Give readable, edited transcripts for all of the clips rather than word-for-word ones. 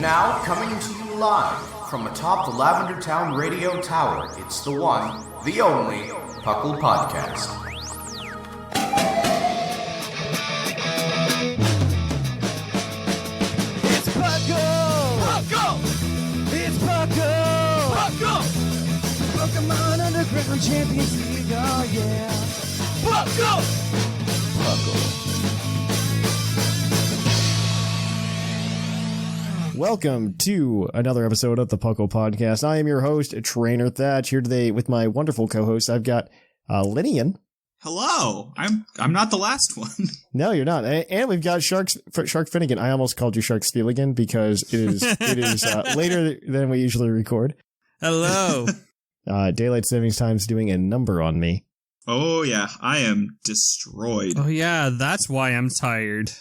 Now, coming to you live from atop the Lavender Town Radio Tower, it's the one, the only, PoGo. It's PoGo! PoGo! It's PoGo! PoGo! Pokemon Underground Champions League, oh yeah! PoGo! PoGo. Welcome to another episode of the PoGo Podcast. I am your host, Trainer Thatch, here today with my wonderful co-host. I've got Lynian. Hello. I'm not the last one. No, you're not. And we've got Sharkfinnagen. I almost called you Sharkspieligan because it is later than we usually record. Hello. Daylight Savings Time's doing a number on me. Oh yeah, I am destroyed. Oh yeah, that's why I'm tired.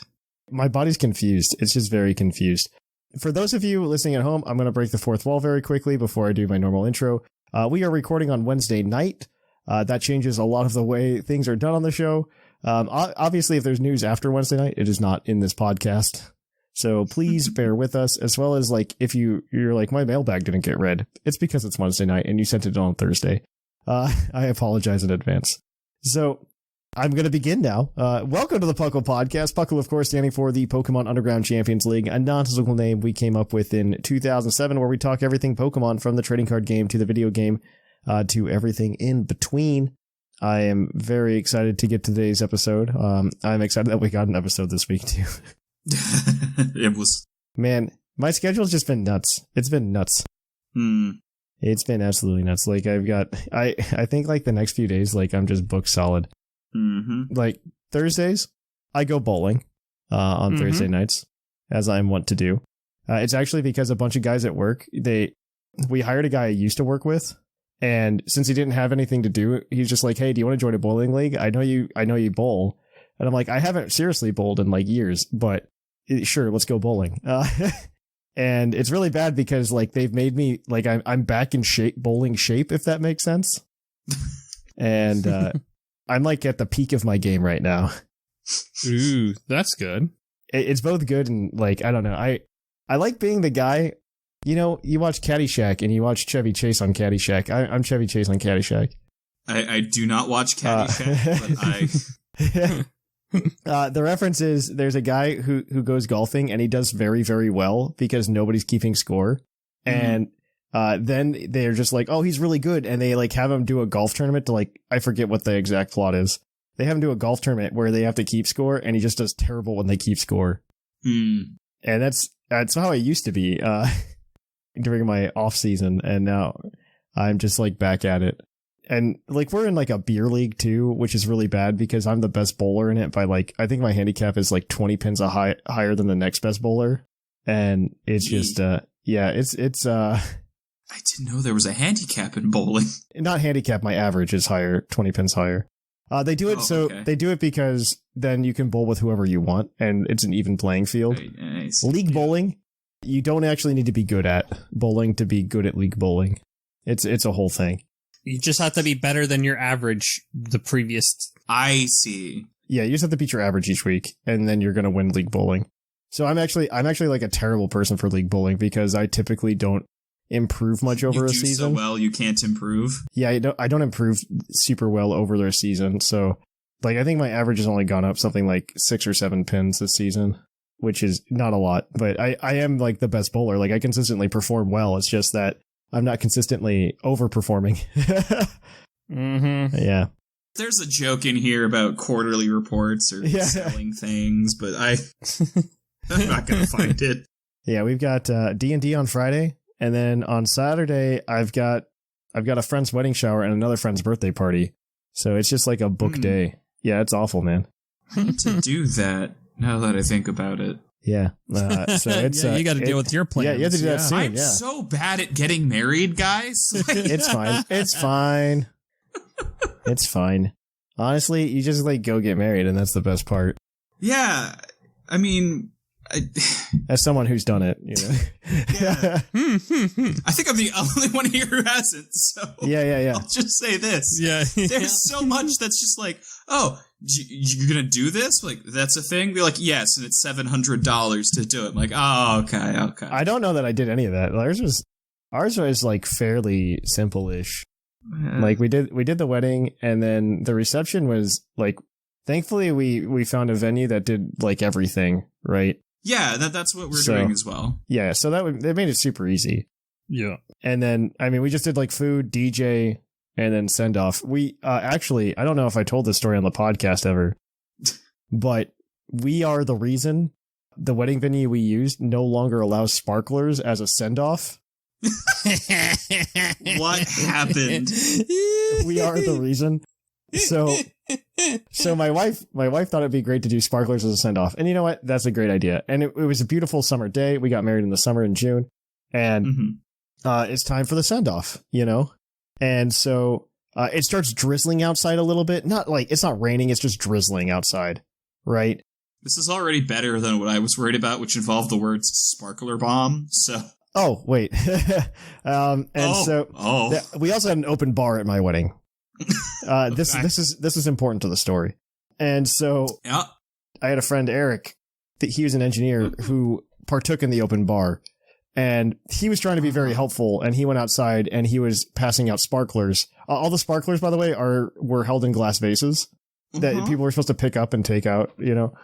My body's confused. It's just very confused. For those of you listening at home, I'm going to break the fourth wall very quickly before I do my normal intro. We are recording on Wednesday night. That changes a lot of the way things are done on the show. Obviously, if there's news after Wednesday night, it is not in this podcast. So please bear with us, as well as like if you're like, my mailbag didn't get read. It's because it's Wednesday night and you sent it on Thursday. I apologize in advance. So I'm going to begin now. Welcome to the PoGo Podcast. PoGo, of course, standing for the Pokemon Underground Champions League, a nonsensical name we came up with in 2007, where we talk everything Pokemon from the trading card game to the video game to everything in between. I am very excited to get to today's episode. I'm excited that we got an episode this week, too. It was... Man, my schedule's just been nuts. It's been nuts. It's been absolutely nuts. Like, I think like the next few days, like I'm just booked solid. Like Thursdays, I go bowling on Thursday nights, as I'm wont to do. It's actually because a bunch of guys at work, we hired a guy I used to work with, and since he didn't have anything to do, he's just like, "Hey, do you want to join a bowling league? I know you bowl." And I'm like, "I haven't seriously bowled in like years, but sure, let's go bowling." And it's really bad because like they've made me like I'm back in bowling shape, if that makes sense. And I'm like at the peak of my game right now. Ooh, that's good. It's both good and like, I don't know. I like being the guy, you know, you watch Caddyshack and you watch Chevy Chase on Caddyshack. I'm Chevy Chase on Caddyshack. I do not watch Caddyshack, but the reference is there's a guy who goes golfing and he does very, very well because nobody's keeping score. And then they're just like, oh, he's really good. And they like have him do a golf tournament to like, I forget what the exact plot is. They have him do a golf tournament where they have to keep score and he just does terrible when they keep score. And that's how I used to be during my off season. And now I'm just like back at it. And like we're in like a beer league too, which is really bad because I'm the best bowler in it by like, I think my handicap is like 20 pins higher than the next best bowler. And it's just, it's I didn't know there was a handicap in bowling. Not handicap, my average is higher, 20 pins higher. They do it they do it because then you can bowl with whoever you want, and it's an even playing field. Very nice. League bowling, you don't actually need to be good at bowling to be good at league bowling. It's a whole thing. You just have to be better than your average the previous... I see. Yeah, you just have to beat your average each week, and then you're going to win league bowling. So I'm actually like a terrible person for league bowling because I typically don't improve much over a season. So well, you can't improve. Yeah, I don't improve super well over their season. So like I think my average has only gone up something like 6 or 7 pins this season, which is not a lot, but I am like the best bowler. Like I consistently perform well. It's just that I'm not consistently overperforming. Yeah. There's a joke in here about quarterly reports or selling things, but I'm not going to find it. Yeah, we've got D&D on Friday. And then on Saturday, I've got a friend's wedding shower and another friend's birthday party. So it's just like a book day. Yeah, it's awful, man. I need to do that now that I think about it. Yeah. So it's you got to deal with your plans. Yeah, you have to do that soon. I'm so bad at getting married, guys. It's fine. It's fine. It's fine. Honestly, you just like go get married, and that's the best part. Yeah, I mean, as someone who's done it, you know. Yeah. I think I'm the only one here who hasn't. So yeah. I'll just say this. Yeah. There's so much that's just like, oh, you're gonna do this? Like, that's a thing? Be like, yes, and it's $700 to do it. I'm like, oh, okay. I don't know that I did any of that. Ours was like fairly simple-ish. Like we did the wedding, and then the reception was like, thankfully we found a venue that did like everything, right? Yeah, that's what we're doing as well. Yeah, so they made it super easy. Yeah. And then, I mean, we just did like food, DJ, and then send off. We actually, I don't know if I told this story on the podcast ever, but we are the reason the wedding venue we used no longer allows sparklers as a send off. What happened? We are the reason. So my wife thought it'd be great to do sparklers as a send off. And you know what? That's a great idea. And it was a beautiful summer day. We got married in the summer in June, and it's time for the send off, you know? And so it starts drizzling outside a little bit. Not like it's not raining. It's just drizzling outside. Right. This is already better than what I was worried about, which involved the words sparkler bomb. So. Oh, wait. We also had an open bar at my wedding. This is important to the story. And so I had a friend, Eric, he was an engineer who partook in the open bar, and he was trying to be very helpful, and he went outside and he was passing out sparklers. All the sparklers, by the way, were held in glass vases that people were supposed to pick up and take out, you know.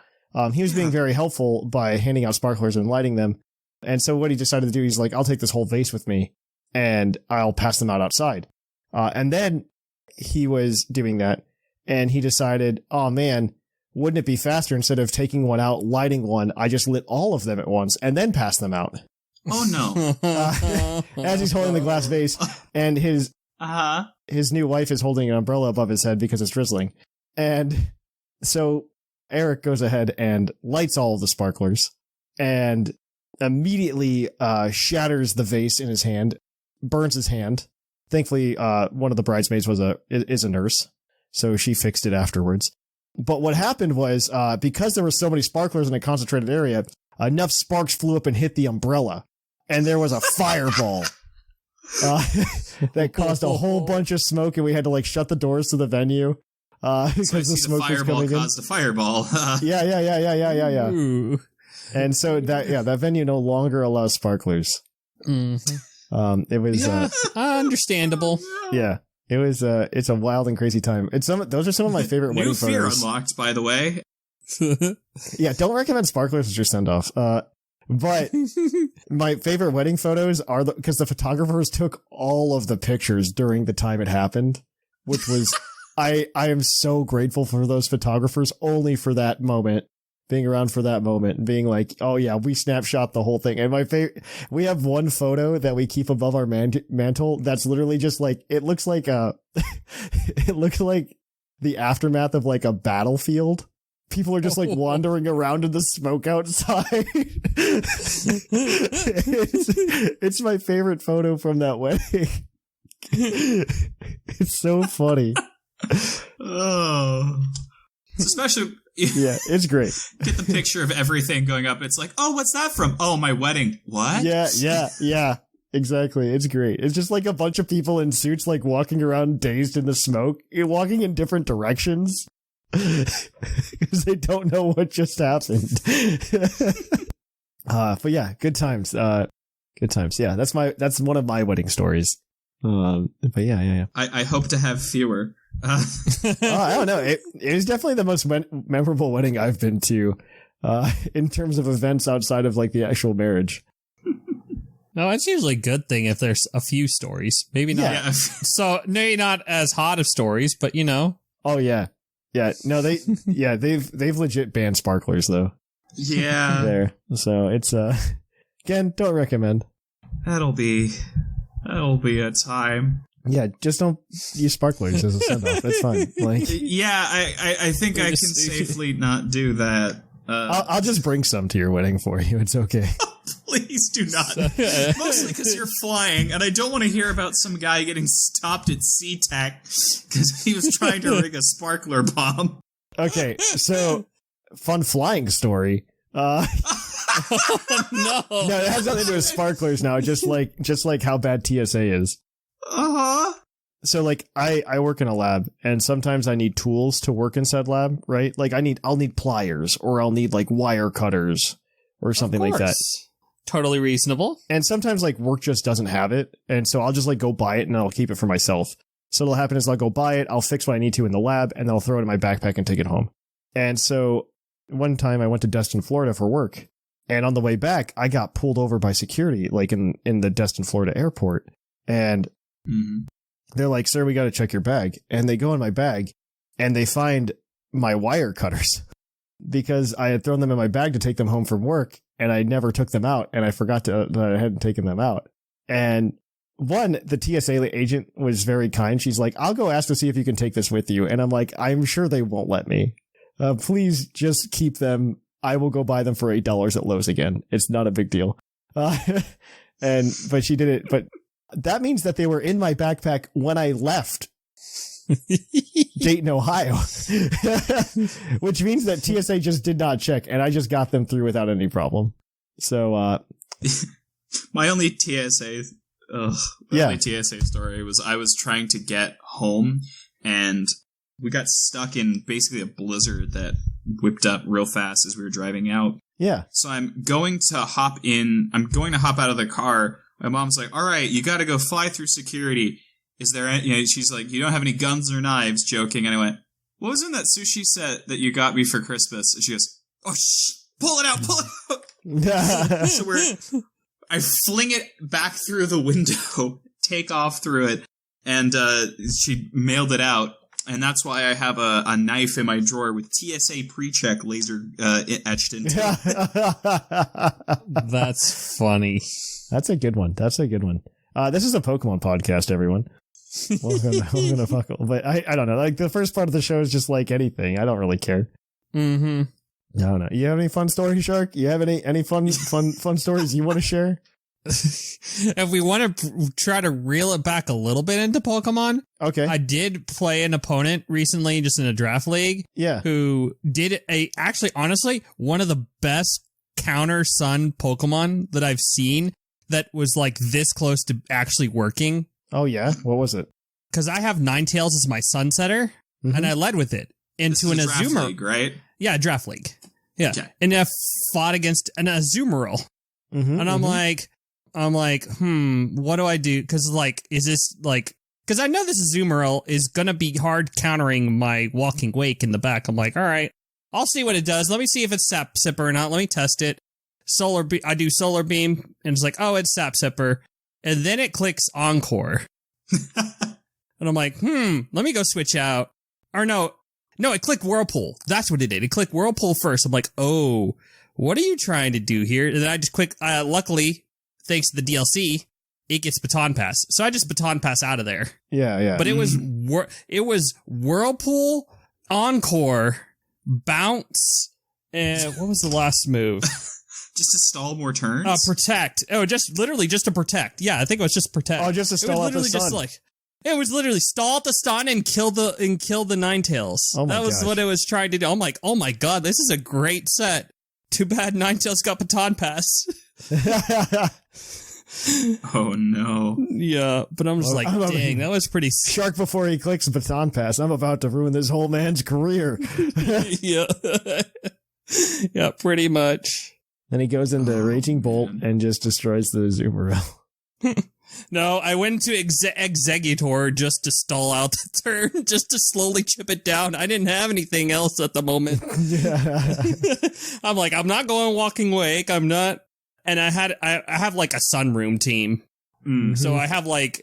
He was being very helpful by handing out sparklers and lighting them. And so what he decided to do, he's like, I'll take this whole vase with me and I'll pass them out outside. And then he was doing that, and he decided, oh man, wouldn't it be faster instead of taking one out, lighting one, I just lit all of them at once and then pass them out. Oh no. As he's holding the glass vase, and his new wife is holding an umbrella above his head because it's drizzling. And so Eric goes ahead and lights all of the sparklers and immediately shatters the vase in his hand, burns his hand. Thankfully, one of the bridesmaids is a nurse, so she fixed it afterwards. But what happened was, because there were so many sparklers in a concentrated area, enough sparks flew up and hit the umbrella, and there was a fireball that caused a whole bunch of smoke, and we had to like shut the doors to the venue because the smoke was coming in. Fireball caused a fireball. Yeah. Ooh. And so that venue no longer allows sparklers. Mm-hmm. It was understandable. Yeah, it was. It's a wild and crazy time. Those are some of my favorite wedding photos. New fear unlocked, by the way. Yeah, don't recommend sparklers as your send off. But my favorite wedding photos are because the photographers took all of the pictures during the time it happened, which was I am so grateful for those photographers only for that moment. Being around for that moment and being like, oh yeah, we snapshot the whole thing. And my favorite, we have one photo that we keep above our mantle that's literally just like, it looks like it looks like the aftermath of like a battlefield. People are just like wandering around in the smoke outside. It's my favorite photo from that wedding. It's so funny. Oh, it's especially. Yeah, it's great. Get the picture of everything going up. It's like, oh, what's that from? Oh, my wedding. What? Yeah. Exactly. It's great. It's just like a bunch of people in suits, like walking around dazed in the smoke, walking in different directions because they don't know what just happened. But yeah, good times. Good times. Yeah, that's one of my wedding stories. But yeah. I hope to have fewer. I don't know. It was definitely the most memorable wedding I've been to, in terms of events outside of like the actual marriage. No, it's usually a good thing if there's a few stories. Maybe not. Yeah. So maybe not as hot of stories, but you know. Oh yeah. No, they've legit banned sparklers though. Yeah. There. So it's again, don't recommend. That'll be a time. Yeah, just don't use sparklers as a send-off. That's fine. Like, yeah, I think I can safely not do that. I'll just bring some to your wedding for you. It's okay. Please do not. Mostly because you're flying, and I don't want to hear about some guy getting stopped at SeaTac because he was trying to rig a sparkler bomb. Okay, so fun flying story. No, it has nothing to do with sparklers now. Just like how bad TSA is. So like I work in a lab, and sometimes I need tools to work in said lab, right? Like I'll need pliers, or I'll need like wire cutters or something like that. Totally reasonable. And sometimes like work just doesn't have it, and so I'll just like go buy it and I'll keep it for myself. So what'll happen is I'll go buy it, I'll fix what I need to in the lab, and then I'll throw it in my backpack and take it home. And so one time I went to Destin, Florida for work, and on the way back I got pulled over by security, like in the Destin, Florida airport, and they're like, "Sir, we got to check your bag." And they go in my bag and they find my wire cutters because I had thrown them in my bag to take them home from work, and I never took them out, and I forgot that I hadn't taken them out. And the TSA agent was very kind. She's like, "I'll go ask to see if you can take this with you." And I'm like, "I'm sure they won't let me. Please just keep them. I will go buy them for $8 at Lowe's again. It's not a big deal." But she did it. But that means that they were in my backpack when I left Dayton, Ohio, which means that TSA just did not check, and I just got them through without any problem. So, my only TSA story was I was trying to get home, and we got stuck in basically a blizzard that whipped up real fast as we were driving out. Yeah. So I'm going to hop out of the car. My mom's like, "All right, you got to go fly through security. Is there any," she's like, "You don't have any guns or knives," joking. And I went, "What was in that sushi set that you got me for Christmas?" And she goes, "Oh, pull it out. So I fling it back through the window, take off through it, and she mailed it out. And that's why I have a knife in my drawer with TSA pre-check laser etched into it. That's funny. That's a good one. This is a Pokemon podcast, everyone. Welcome to Puckle. But I don't know. Like, the first part of the show is just like anything. I don't really care. Mm-hmm. I don't know. You have any fun stories, Shark? You have any fun stories you want to share? If we want to try to reel it back a little bit into Pokemon, okay. I did play an opponent recently, just in a draft league, who did actually, honestly, one of the best counter Sun Pokemon that I've seen that was like this close to actually working. Oh yeah, what was it? Because I have Ninetales as my Sun Setter, and I led with it into an Azumarill, league, right? Yeah, draft league. Yeah, okay. And I fought against an Azumarill, and I'm like, what do I do? Because like, is this like? Because I know this Azumarill is gonna be hard countering my Walking Wake in the back. I'm like, all right, I'll see what it does. Let me see if it's Sap Sipper or not. Let me test it. I do Solar Beam, and it's like, oh, it's Sap Sipper. And then it clicks Encore. And I'm like, let me go switch out. Or no, it clicked Whirlpool. That's what it did. It clicked Whirlpool first. I'm like, oh, what are you trying to do here? And then I just luckily, thanks to the DLC, it gets Baton Pass. So I just Baton Pass out of there. Yeah. But it was Whirlpool, Encore, Bounce, and what was the last move? Just to stall more turns? Protect. Oh, just to protect. Yeah, I think it was just protect. Oh, just to stall out the stun. It was literally stall at the stun and kill the Ninetales. Oh my That was what it was trying to do. I'm like, oh my god, this is a great set. Too bad Ninetales got Baton Pass. Oh no. Yeah, but I'm just dang, that was pretty... Shark before he clicks Baton Pass. I'm about to ruin this whole man's career. Yeah. Yeah, pretty much. Then he goes into Raging Bolt and just destroys the Azumarill. No, I went to Executor just to stall out the turn, just to slowly chip it down. I didn't have anything else at the moment. I'm like, I'm not going Walking Wake. I'm not. And I have like a Sunroom team. Mm-hmm. So I have like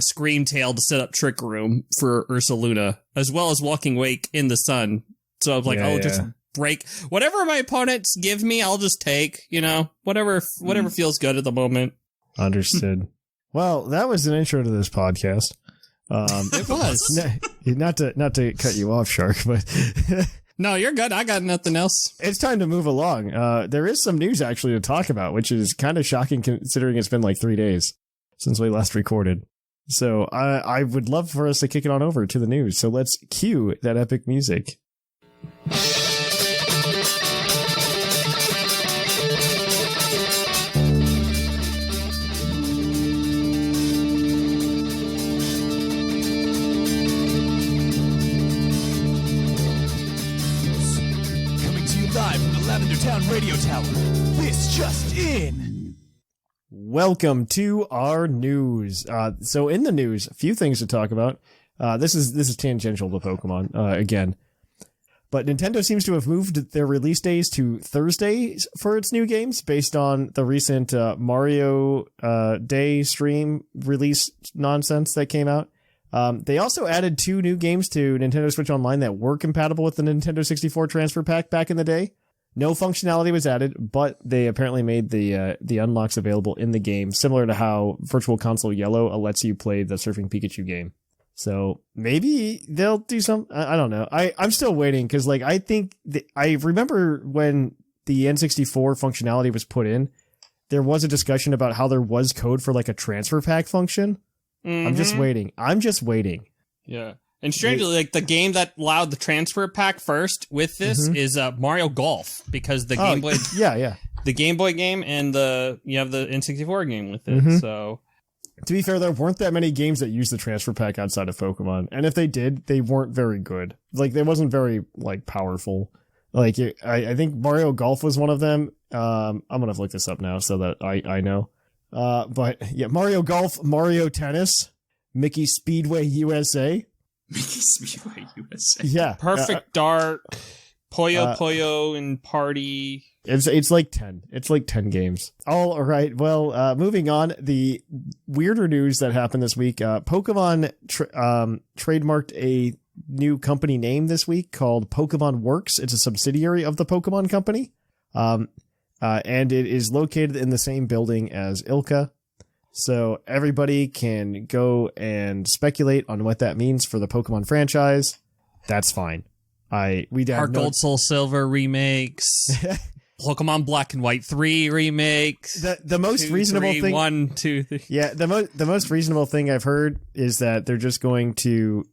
Scream Tail to set up Trick Room for Ursaluna, as well as Walking Wake in the sun. So I was like, just break whatever my opponents give me. I'll just take, whatever feels good at the moment. Understood. Well, that was an intro to this podcast. It was not to cut you off, Shark, but no, you're good. I got nothing else. It's time to move along. There is some news actually to talk about, which is kind of shocking considering it's been like 3 days since we last recorded. So I would love for us to kick it on over to the news. So let's cue that epic music. Undertown Radio Tower. This just in. Welcome to our news. So in the news, a few things to talk about. This is tangential to Pokemon again, but Nintendo seems to have moved their release days to Thursdays for its new games based on the recent Mario Day stream release nonsense that came out. They also added 2 new games to Nintendo Switch Online that were compatible with the Nintendo 64 transfer pack back in the day. No functionality was added, but they apparently made the unlocks available in the game, similar to how Virtual Console Yellow lets you play the Surfing Pikachu game. So maybe they'll do some. I don't know. I'm still waiting because I think I remember when the N64 functionality was put in, there was a discussion about how there was code for a transfer pack function. Mm-hmm. I'm just waiting. Yeah. And strangely, the game that allowed the transfer pack first with this is Mario Golf, because the Game Boy, the Game Boy game, and you have the N64 game with it. Mm-hmm. So, to be fair, there weren't that many games that used the transfer pack outside of Pokemon, and if they did, they weren't very good. They wasn't very powerful. I think Mario Golf was one of them. I'm gonna look this up now so that I know. But yeah, Mario Golf, Mario Tennis, Mickey Speedway USA. Mickey Speedway USA. Yeah. Perfect Dark, Puyo and Party. It's 10. It's 10 games. All right. Well, moving on. The weirder news that happened this week. Pokemon trademarked a new company name this week called Pokemon Works. It's a subsidiary of the Pokemon Company. And it is located in the same building as Ilka. So everybody can go and speculate on what that means for the Pokemon franchise. That's fine. Heart Gold Soul Silver remakes. Pokemon Black and White 3 remakes. The most reasonable thing. 1, 2, 3. Yeah, the most reasonable thing I've heard is that they're just going to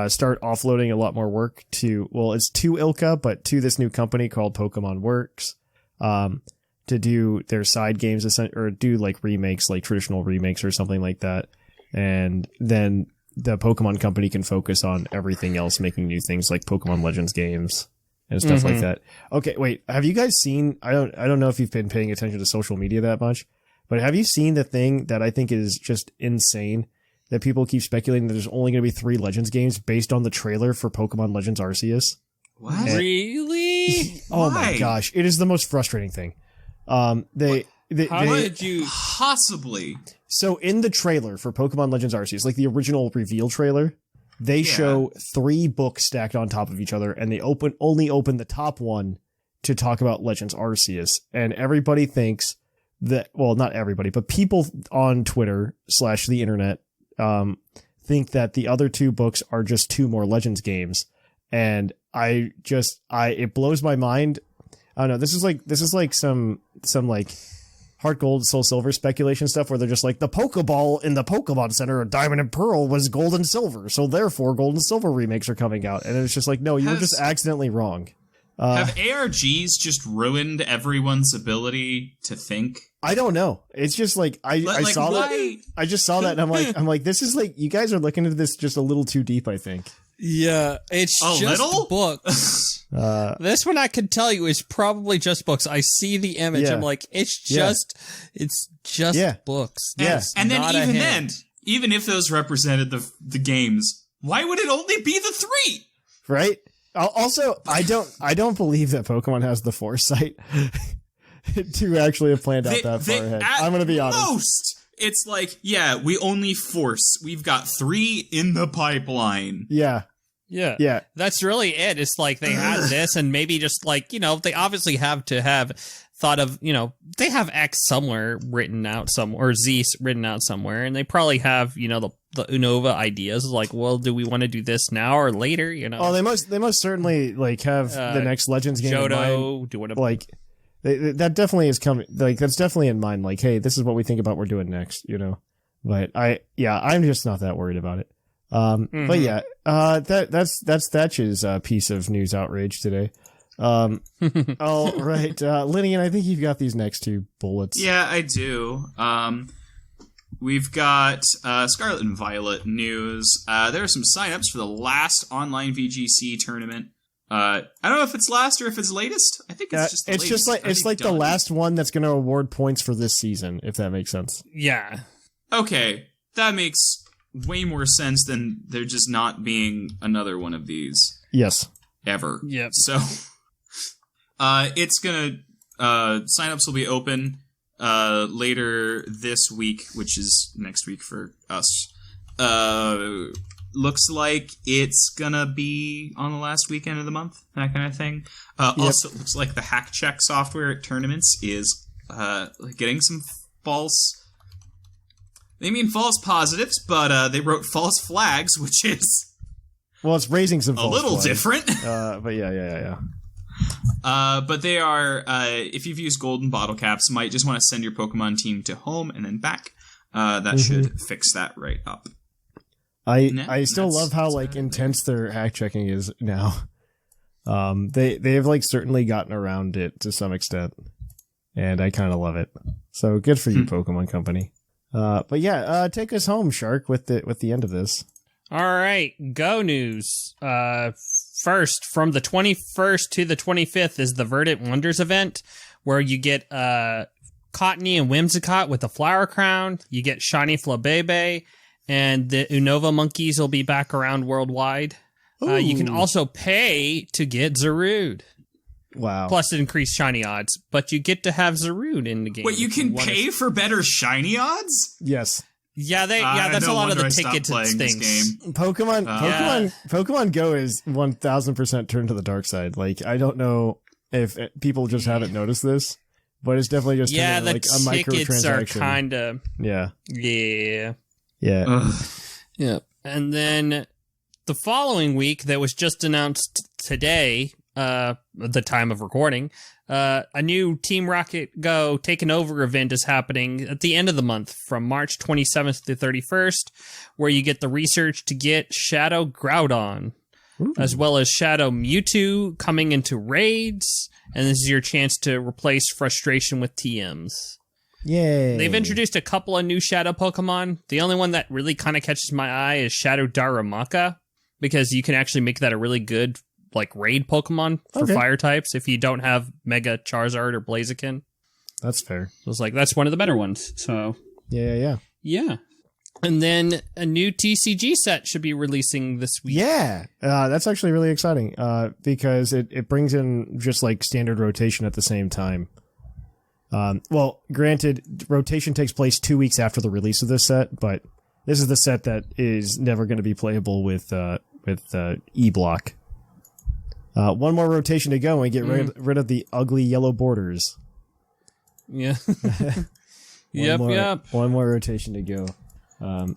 start offloading a lot more work it's to Ilka, but to this new company called Pokemon Works. To do their side games or do remakes, traditional remakes or something like that. And then the Pokemon Company can focus on everything else, making new things like Pokemon Legends games and stuff like that. Okay, wait, have you guys seen, I don't know if you've been paying attention to social media that much, but have you seen the thing that I think is just insane, that people keep speculating that there's only going to be 3 Legends games based on the trailer for Pokemon Legends Arceus? What? Really? Oh my gosh, it is the most frustrating thing. How did you possibly? So in the trailer for Pokemon Legends Arceus, the original reveal trailer, they show 3 books stacked on top of each other, and they only open the top one to talk about Legends Arceus. And everybody thinks that, well, not everybody, but people on Twitter / the internet think that the other 2 books are just 2 more Legends games. And it blows my mind. I don't know. This is like some Heart Gold Soul Silver speculation stuff where they're just the Pokeball in the Pokemon Center of Diamond and Pearl was gold and silver, so therefore gold and silver remakes are coming out, and it's just no, you were just accidentally wrong. Have ARGs just ruined everyone's ability to think? I don't know. It's just I saw that. I just saw that, and I'm like, this is you guys are looking into this just a little too deep, I think. Yeah, it's just books. This one I can tell you is probably just books. I see the image. Yeah. I'm like, it's just books. Yeah. And then even if those represented the games, why would it only be the 3? Right. Also, I don't believe that Pokemon has the foresight to actually have planned out that far ahead. I'm going to be honest. It's we only we've got 3 in the pipeline. Yeah. Yeah. That's really it. It's they had this, and maybe just they obviously have to have thought of, they have X somewhere written out or Z written out somewhere, and they probably have, the Unova ideas well, do we want to do this now or later, Oh, they must certainly have the next Legends game Johto, in mind. That definitely is coming. That's definitely in mind. Hey, this is what we think about we're doing next. But I'm just not that worried about it. But yeah, that's Thatch's piece of news outrage today. All right, Lynian, I think you've got these next 2 bullets. Yeah, I do. We've got Scarlet and Violet news. There are some signups for the last online VGC tournament. I don't know if it's last or if it's latest. I think it's just the latest. It's like the last one that's going to award points for this season, if that makes sense. Yeah. Okay, that makes way more sense than there just not being another one of these. Yes. Ever. Yep. So, it's gonna, signups will be open, later this week, which is next week for us. Looks like it's gonna be on the last weekend of the month, that kind of thing. Also, it looks like the hack check software at tournaments is, getting some false... They mean false positives, but they wrote false flags, which is... Well, it's raising some a false little flags. different. But yeah. But they are, if you've used golden bottle caps, might just want to send your Pokemon team to home and then back. That should fix that right up. I still love how like intense their hack checking is now. They have like certainly gotten around it to some extent, and I kind of love it. So good for you, Pokemon Company. But yeah, take us home, Shark, with the end of this. All right, Go news. First, from the 21st to the 25th is the Verdant Wonders event, where you get Cottony and Whimsicott with the Flower Crown. You get Shiny Flabebe, and the Unova monkeys will be back around worldwide. You can also pay to get Zarude. Wow. Plus increased shiny odds, but you get to have Zarude in the game. Wait, you can pay for better shiny odds? Yes. Yeah, that's a lot of the tickets and things. Pokemon Go is 1000% turned to the dark side. Like, I don't know if people just haven't noticed this, but it's definitely just the like a tickets are microtransaction. kind of yeah. Yeah. And then the following week, that was just announced today, at the time of recording, a new Team Rocket Go Taken Over event is happening at the end of the month from March 27th to 31st, where you get the research to get Shadow Groudon, as well as Shadow Mewtwo coming into raids, and this is your chance to replace Frustration with TMs. Yay. They've introduced a couple of new Shadow Pokemon. The only one that really kind of catches my eye is Shadow Darumaka, because you can actually make that a really good like raid Pokemon for fire types if you don't have Mega Charizard or Blaziken. That's fair. So it's like, that's one of the better ones. So Yeah. And then a new TCG set should be releasing this week. Yeah. That's actually really exciting, because it brings in just like standard rotation at the same time. Well, granted, rotation takes place 2 weeks after the release of this set, but this is the set that is never going to be playable with E-Block. One more rotation to go and get rid of the ugly yellow borders. Yeah. Yep. One more rotation to go. And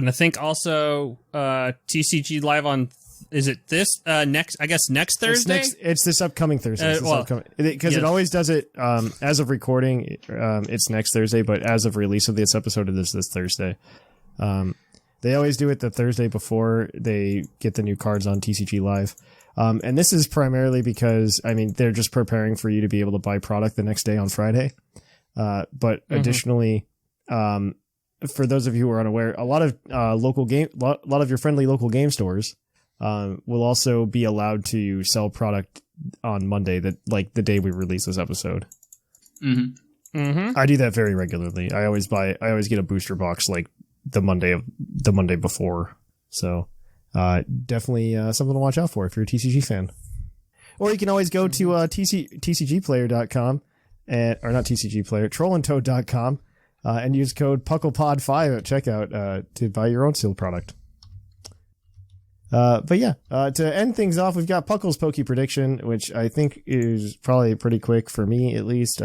I think also TCG Live on, is it this next Thursday? It's this upcoming Thursday. Because it always does it as of recording. It's next Thursday, but as of release of this episode, it is this Thursday. They always do it the Thursday before they get the new cards on TCG Live. And this is primarily because, I mean, they're just preparing for you to be able to buy product the next day on Friday. But additionally, for those of you who are unaware, a lot of lot of your friendly local game stores will also be allowed to sell product on Monday, that like the day we release this episode. I do that very regularly. I always get a booster box like the Monday before. So definitely something to watch out for if you're a TCG fan. Or you can always go to tcgplayer.com or not TCG Player, trollandtoad.com and use code PucklePod5 at checkout to buy your own sealed product. But yeah, to end things off, we've got Puckle's Poke Prediction, which I think is probably pretty quick for me, at least.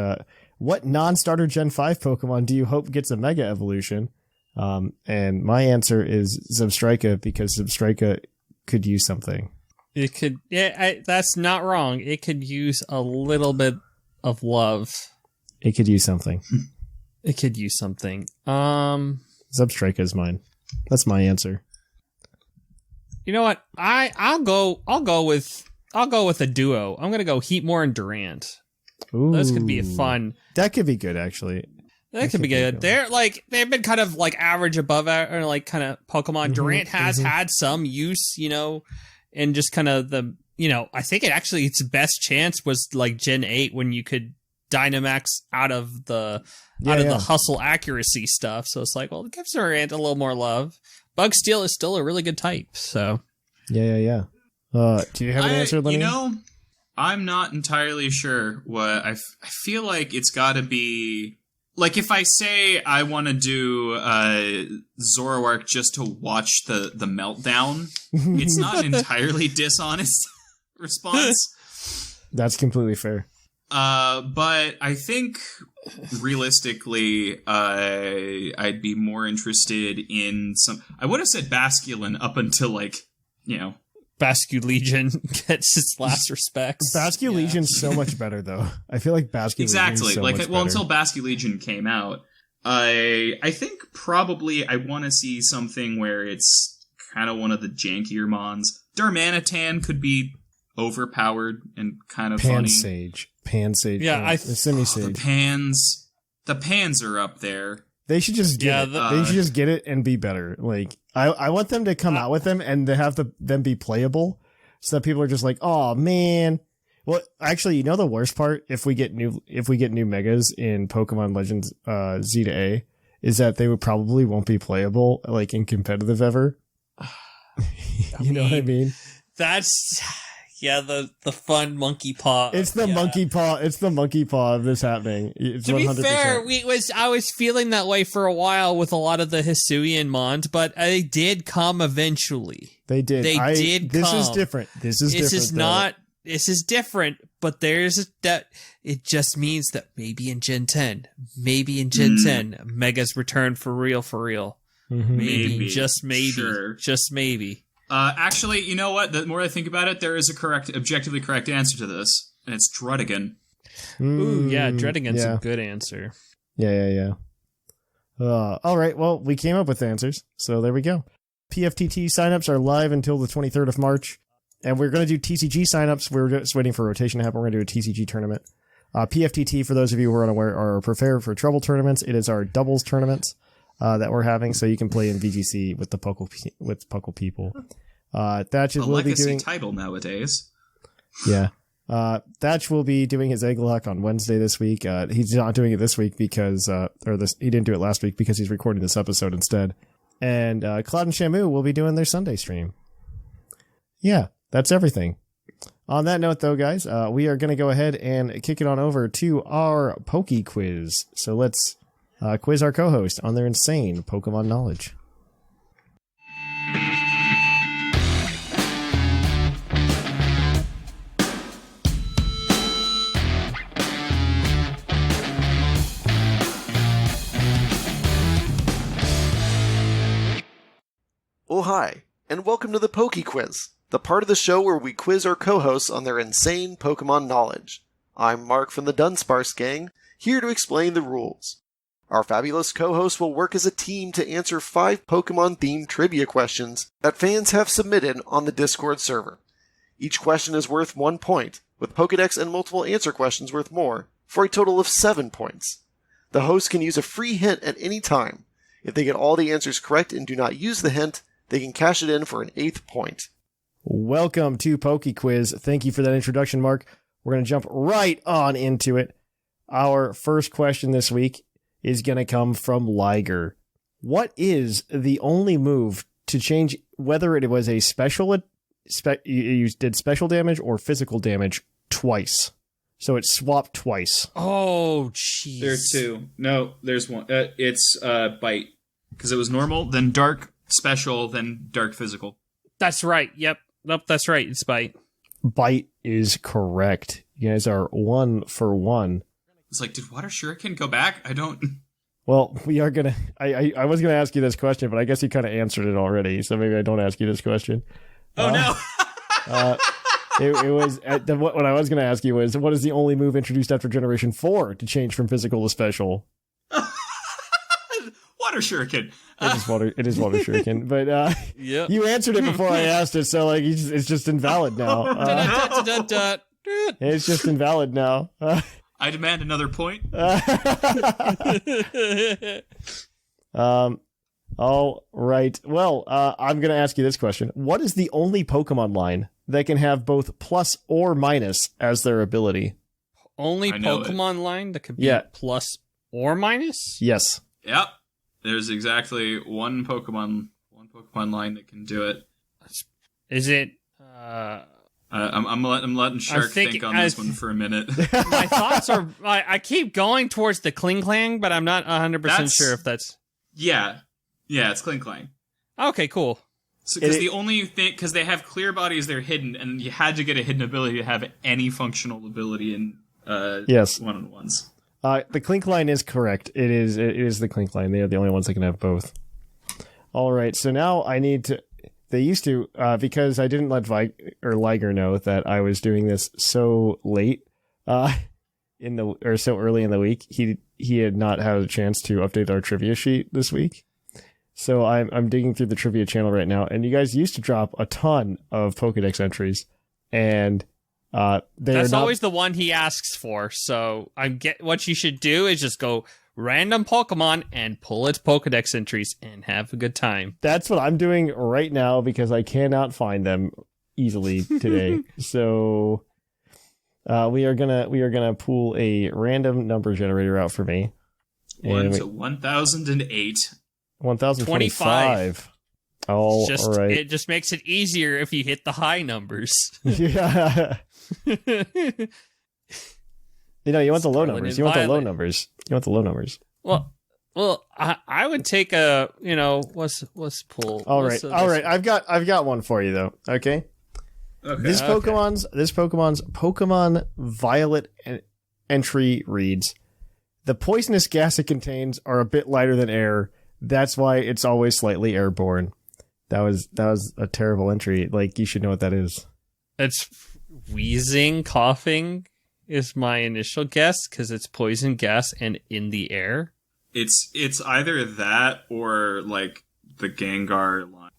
What non-starter Gen 5 Pokemon do you hope gets a Mega Evolution? And my answer is Zebstrika, because Zebstrika could use something. It could, that's not wrong. It could use a little bit of love. It could use something. It could use something. Zebstrika is mine. That's my answer. You know what? I'll go with a duo. I'm gonna go Heatmore and Durant. Ooh, those could be fun. That could be good, actually. That could be good. They've been kind of like average above or like kind of Pokemon. Durant has had some use, and just kind of the, I think its best chance was like Gen 8 when you could Dynamax out of the hustle accuracy stuff. So it's like, well, it gives our ant a little more love. Bug Steel is still a really good type. So yeah. Do you have an answer, Lynian? I'm not entirely sure what I feel like it's got to be. Like, if I say I want to do Zoroark just to watch the meltdown, it's not an entirely dishonest response. That's completely fair. But I think, realistically, I'd be more interested in some... I would have said Basculin up until, Basculegion gets its last respects. Basculegion's so much better, though. I feel like Basculegion exactly. is so much better. Until Basculegion came out, I think probably I want to see something where it's kind of one of the jankier mons. Darmanitan could be overpowered and kind of funny. Pansage. Yeah, Simisage. The pans are up there. They should just get it. They should just get it and be better. Like, I want them to come out with them and to have them be playable, so that people are just like, oh man. Well, actually, the worst part, if we get new megas in Pokemon Legends Z to A, is that they probably won't be playable like in competitive ever. Know what I mean? That's the fun monkey paw. It's the monkey paw. It's the monkey paw of this happening. It's to 100%. be fair, I was feeling that way for a while with a lot of the Hisuian mons, but they did come eventually. They did. This come. Is different. This is different, but it just means that maybe in Gen 10, Megas return for real. Mm-hmm. Maybe, just maybe, sure. Just maybe. Actually, you know what? The more I think about it, there is a objectively correct answer to this, and it's Druddigan. Ooh, yeah, Druddigan's a good answer. Yeah. All right, well, we came up with answers, so there we go. PFTT signups are live until the 23rd of March, and we're going to do TCG signups. We're just waiting for rotation to happen. We're going to do a TCG tournament. PFTT, for those of you who are unaware, are Prepare for Trouble tournaments. It is our doubles tournaments that we're having, so you can play in VGC with the Puckle people. Thatch will be doing title nowadays. Yeah. Thatch will be doing his egg lock on Wednesday this week. He's not doing it this week because, he didn't do it last week because he's recording this episode instead. And Cloud and Shamu will be doing their Sunday stream. Yeah, that's everything. On that note, though, guys, we are going to go ahead and kick it on over to our Poke Quiz. So let's quiz our co-host on their insane Pokemon knowledge. Oh hi, and welcome to the Poke Quiz, the part of the show where we quiz our co-hosts on their insane Pokemon knowledge. I'm Mark from the Dunsparce gang, here to explain the rules. Our fabulous co-hosts will work as a team to answer 5 Pokemon-themed trivia questions that fans have submitted on the Discord server. Each question is worth 1 point, with Pokedex and multiple answer questions worth more, for a total of 7 points. The host can use a free hint at any time. If they get all the answers correct and do not use the hint, they can cash it in for an 8th point. Welcome to Poke Quiz. Thank you for that introduction, Mark. We're going to jump right on into it. Our first question this week is going to come from Liger. What is the only move to change whether it was a you did special damage or physical damage twice? So it swapped twice. Oh, jeez. There are 2. No, there's 1. It's Bite. Because it was normal, then Dark Special, then Dark Physical. That's right. Yep. Nope, that's right. It's Bite. Bite is correct. You guys are 1 for 1. It's like, did Water Shuriken go back? I don't... Well, we are going to... I was going to ask you this question, but I guess you kind of answered it already, so maybe I don't ask you this question. Oh, no! It was... what I was going to ask you was, what is the only move introduced after Generation 4 to change from physical to special? Water Shuriken. It is water Shuriken, but yep. You answered it before I asked it, so like it's just invalid now. It's just invalid now. I demand another point. All All right. Well, I'm going to ask you this question. What is the only Pokemon line that can have both plus or minus as their ability? Only I know Pokemon line that could be plus or minus? Yes. Yep. There's exactly one Pokemon line that can do it. Is it? I'm letting Shark think on this one for a minute. My thoughts are. I keep going towards the Klinklang, but I'm not 100% sure if that's. Yeah, it's Klinklang. Okay, cool. Because the only thing, because they have clear bodies, they're hidden, and you had to get a hidden ability to have any functional ability in one-on-ones. The Clink line is correct. It is the Clink line. They are the only ones that can have both. All right, so now I need to. They used to because I didn't let Liger know that I was doing this so late so early in the week. He had not had a chance to update our trivia sheet this week. So I'm digging through the trivia channel right now, and you guys used to drop a ton of Pokedex entries, and that's always the one he asks for. So what you should do is just go random Pokemon and pull its Pokedex entries and have a good time. That's what I'm doing right now because I cannot find them easily today. So we are gonna pull a random number generator out for me. 1 to 1008. 1025. All right. It just makes it easier if you hit the high numbers. Yeah. You want the low numbers. You want the low numbers. Well, I would take a, let's pull. All right. I've got one for you though. Okay. This Pokemon's Pokemon Violet entry reads, "The poisonous gas it contains are a bit lighter than air. That's why it's always slightly airborne." That was a terrible entry. Like, you should know what that is. It's wheezing, coughing is my initial guess because it's poison gas and in the air. It's either that or like the Gengar line.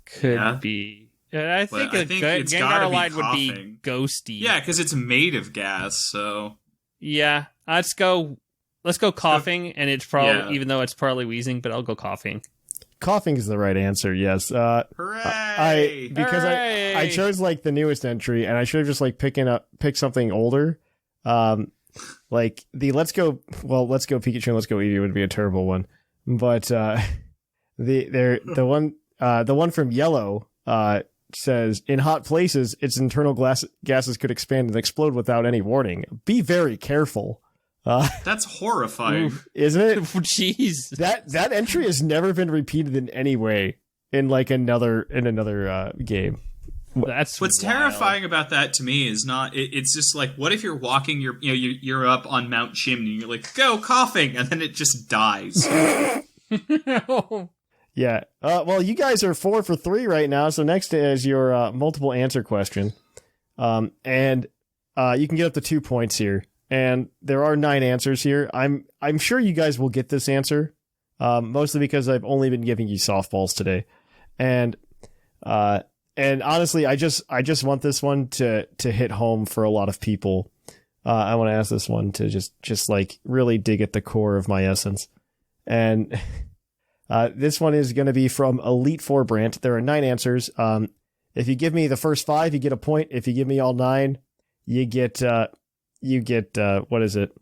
Could be. I think a Gengar line would be ghosty. Yeah, because it's made of gas. So yeah, let's go coughing, and it's probably even though it's partly wheezing, but I'll go coughing. Coughing is the right answer. Yes. Hooray! I chose like the newest entry, and I should have just like picked something older. Like the Let's Go Pikachu and Let's Go Eevee would be a terrible one, but the one from Yellow says, "In hot places, its internal gases could expand and explode without any warning. Be very careful." That's horrifying, isn't it? Jeez, that entry has never been repeated in any way in like another game. That's what's wild. Terrifying about that to me is not. It's just like, what if you're walking, you're up on Mount Chimney, and you're like, go coughing, and then it just dies. Yeah. Well, you guys are 4 for 3 right now. So next is your multiple answer question, and you can get up to 2 points here. And there are 9 answers here. I'm sure you guys will get this answer, mostly because I've only been giving you softballs today, and honestly, I just want this one to hit home for a lot of people. I want to ask this one to just like really dig at the core of my essence, and this one is going to be from Elite Four Brant. There are 9 answers. If you give me the first 5, you get a point. If you give me all 9, you get what is it?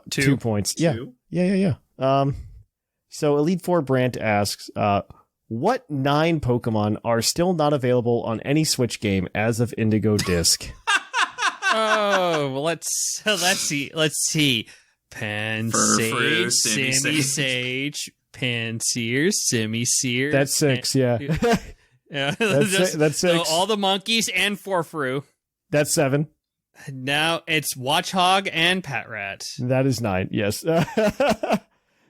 2 points. Two? Yeah. So Elite Four Brant asks, what 9 Pokemon are still not available on any Switch game as of Indigo Disc? Oh, well, let's see. Pansage, Simisage, Pansear, Simisear. That's 6, yeah. Yeah, that's 6. So all the monkeys and Forfrou. That's 7. Now it's Watchog and Patrat. That is 9, yes.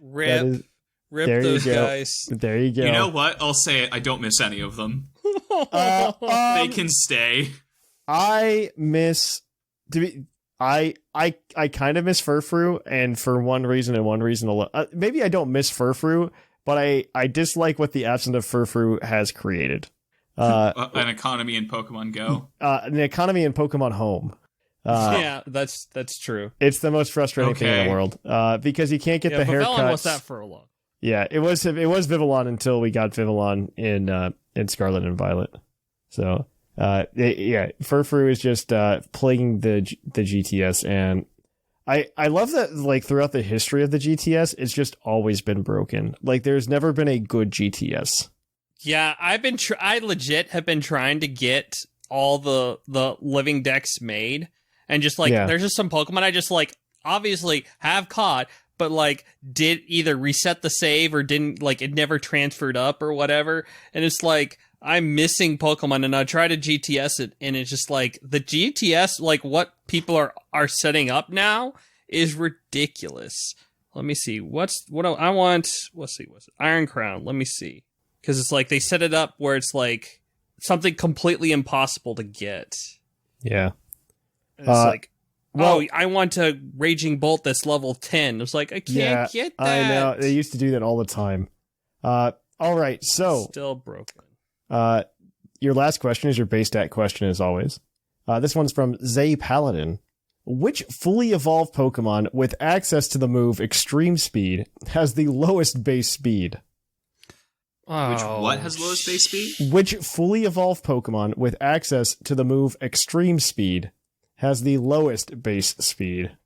Rip those guys. There you go. You know what? I'll say it. I don't miss any of them. They can stay. I kind of miss Furfrou, and for one reason and one reason alone. Maybe I don't miss Furfrou, but I dislike what the absence of Furfrou has created. An economy in Pokemon Go. An economy in Pokemon Home. Yeah, that's true. It's the most frustrating thing in the world. Because you can't get the haircuts. Velen was that for a long. Yeah, it was Vivillon until we got Vivillon in Scarlet and Violet. So, Furfrou is just plaguing the GTS, and I love that, like, throughout the history of the GTS, it's just always been broken. Like, there's never been a good GTS. Yeah, I legit have been trying to get all the living decks made, and just like there's just some Pokemon I just like obviously have caught, but like did either reset the save or didn't, like it never transferred up or whatever, and it's like I'm missing Pokemon, and I try to GTS it, and it's just like the GTS, like what people are setting up now is ridiculous. Let me see what's Iron Crown. Let me see, because it's like they set it up where it's like something completely impossible to get. Yeah, and it's like, I want a Raging Bolt that's level 10. It's like I can't get that. I know they used to do that all the time. All right, so still broken. Your last question is your base stat question, as always. This one's from Zay Paladin. Which fully evolved Pokemon with access to the move Extreme Speed has the lowest base speed? Which what has lowest base speed? Which fully evolved Pokemon with access to the move Extreme Speed has the lowest base speed?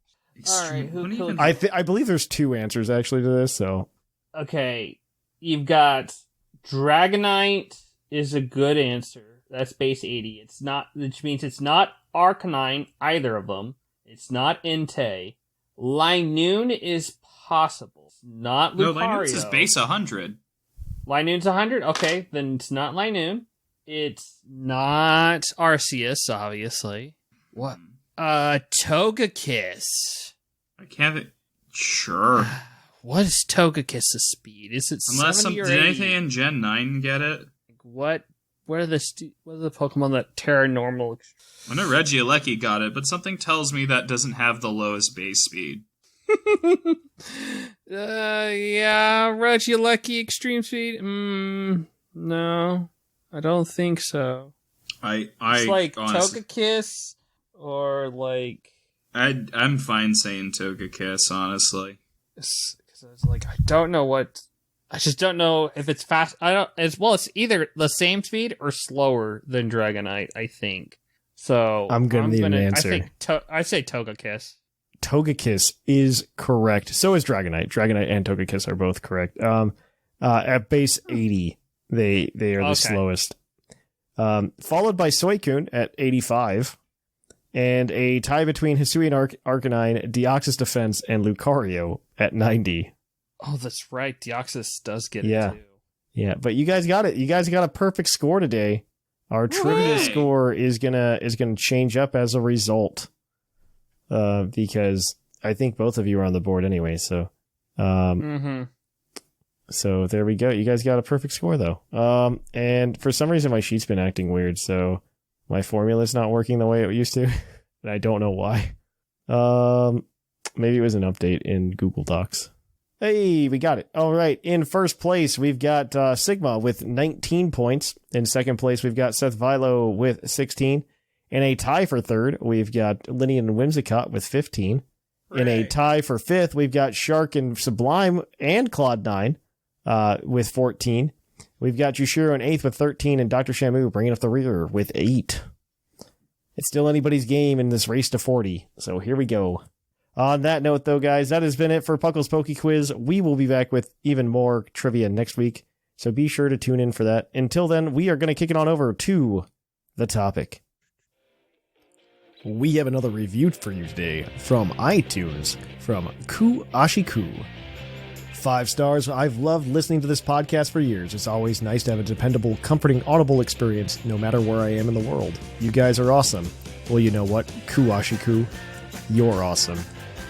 All right, I believe there's two answers actually to this. So, okay, you've got Dragonite is a good answer. That's base 80. It's not, which means it's not Arcanine, either of them. It's not Entei. Linoon is possible. It's not Lucario. No, Linoon's is base 100. Linoon's 100? Okay, then it's not Linoon. It's not Arceus, obviously. What? Togekiss. I can't. Sure. What is Togekiss' speed? Is it unless 70 or did 80? anything in Gen 9 get it? What are the Pokemon that Terra Normal? I know Regieleki got it, but something tells me that doesn't have the lowest base speed. Yeah, Regieleki Extreme Speed. No, I don't think so. It's like honestly, Togekiss or like. I'm fine saying Togekiss, honestly. Because I was like, I don't know what. I just don't know if it's fast. It's either the same speed or slower than Dragonite, I think. So I'm gonna need an answer. I say Togekiss. Togekiss is correct. So is Dragonite. Dragonite and Togekiss are both correct. At base 80, they are the slowest. Followed by Suicune at 85, and a tie between Hisuian Arcanine, Deoxys Defense, and Lucario at 90. Oh, that's right. Deoxys does get it too. Yeah, but you guys got it. You guys got a perfect score today. Our trivia score is gonna change up as a result. Because I think both of you are on the board anyway, so so there we go. You guys got a perfect score though. And for some reason my sheet's been acting weird, so my formula's not working the way it used to. And I don't know why. Maybe it was an update in Google Docs. Hey, we got it. All right. In first place, we've got Sigma with 19 points. In second place, we've got Seth Vilo with 16. In a tie for third, we've got Lynian and Whimsicott with 15. In a tie for fifth, we've got Shark and Sublime and Cloud9 with 14. We've got Jushiro in eighth with 13, and Dr. Shamu bringing up the rear with 8. It's still anybody's game in this race to 40, so here we go. On that note, though, guys, that has been it for Puckle's Poke Quiz. We will be back with even more trivia next week, so be sure to tune in for that. Until then, we are going to kick it on over to the topic. We have another review for you today from iTunes from Ku Ashiku. 5 stars. I've loved listening to this podcast for years. It's always nice to have a dependable, comforting, audible experience no matter where I am in the world. You guys are awesome. Well, you know what? Ku Ashiku, you're awesome.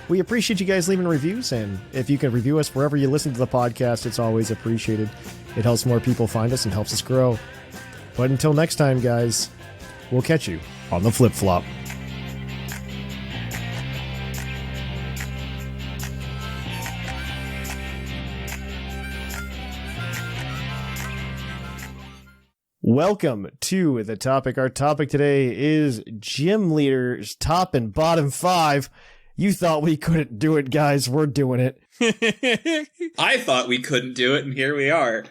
We appreciate you guys leaving reviews, and if you can review us wherever you listen to the podcast, it's always appreciated. It helps more people find us and helps us grow. But until next time, guys, we'll catch you on the flip-flop. Welcome to the topic. Our topic today is gym leaders, top and bottom 5. You thought we couldn't do it, guys. We're doing it. I thought we couldn't do it, and here we are.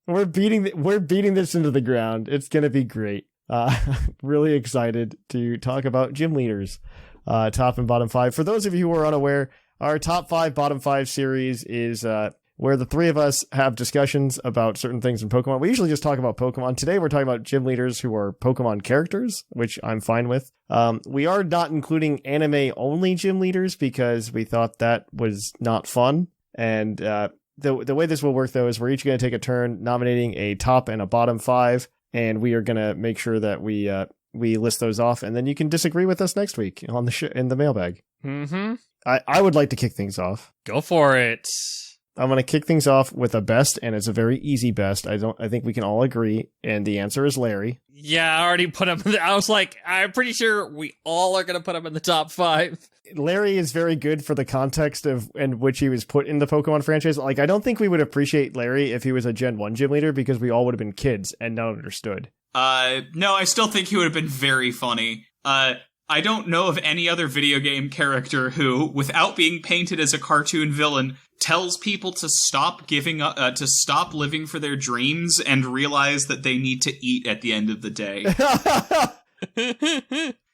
We're beating this into the ground. It's gonna be great. Really excited to talk about gym leaders, top and bottom 5. For those of you who are unaware, our top 5, bottom 5 series is where the three of us have discussions about certain things in Pokemon. We usually just talk about Pokemon. Today we're talking about gym leaders who are Pokemon characters, which I'm fine with. We are not including anime-only gym leaders because we thought that was not fun. And the way this will work, though, is we're each going to take a turn nominating a top and a bottom 5, and we are going to make sure that we list those off, and then you can disagree with us next week on the in the mailbag. Mm-hmm. I would like to kick things off. Go for it. I'm going to kick things off with a best, and it's a very easy best. I think we can all agree, and the answer is Larry. Yeah, I already put him. I was like, I'm pretty sure we all are going to put him in the top 5. Larry is very good for the context of in which he was put in the Pokemon franchise. Like, I don't think we would appreciate Larry if he was a Gen 1 gym leader because we all would have been kids and not understood. No, I still think he would have been very funny. I don't know of any other video game character who, without being painted as a cartoon villain, tells people to stop giving up, to stop living for their dreams and realize that they need to eat at the end of the day.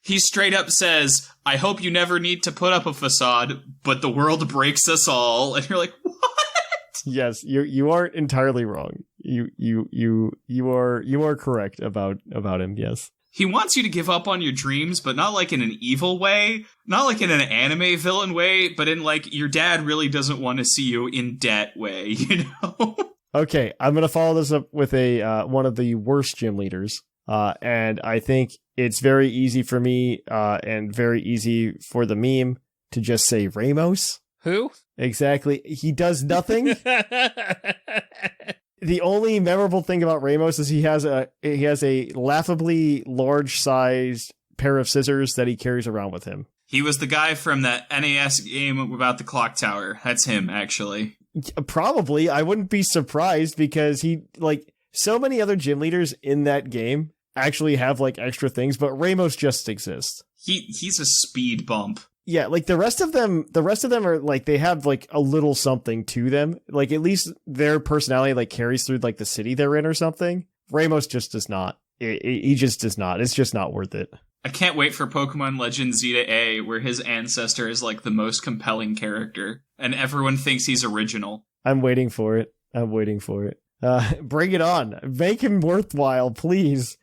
He straight up says, I hope you never need to put up a facade, but the world breaks us all. And you're like, what? Yes, you aren't entirely wrong. You are correct about him, yes. He wants you to give up on your dreams, but not like in an evil way, not like in an anime villain way, but in like your dad really doesn't want to see you in debt way, you know? Okay, I'm going to follow this up with a one of the worst gym leaders. And I think it's very easy for me and very easy for the meme to just say Ramos. Who? Exactly. He does nothing. The only memorable thing about Ramos is he has a laughably large-sized pair of scissors that he carries around with him. He was the guy from that NES game about the clock tower. That's him, actually. Probably. I wouldn't be surprised because so many other gym leaders in that game actually have like extra things, but Ramos just exists. He's a speed bump. Yeah, like the rest of them are like they have like a little something to them. Like at least their personality like carries through like the city they're in or something. Ramos just does not. He just does not. It's just not worth it. I can't wait for Pokemon Legend Zeta A, where his ancestor is like the most compelling character, and everyone thinks he's original. I'm waiting for it. Bring it on. Make him worthwhile, please.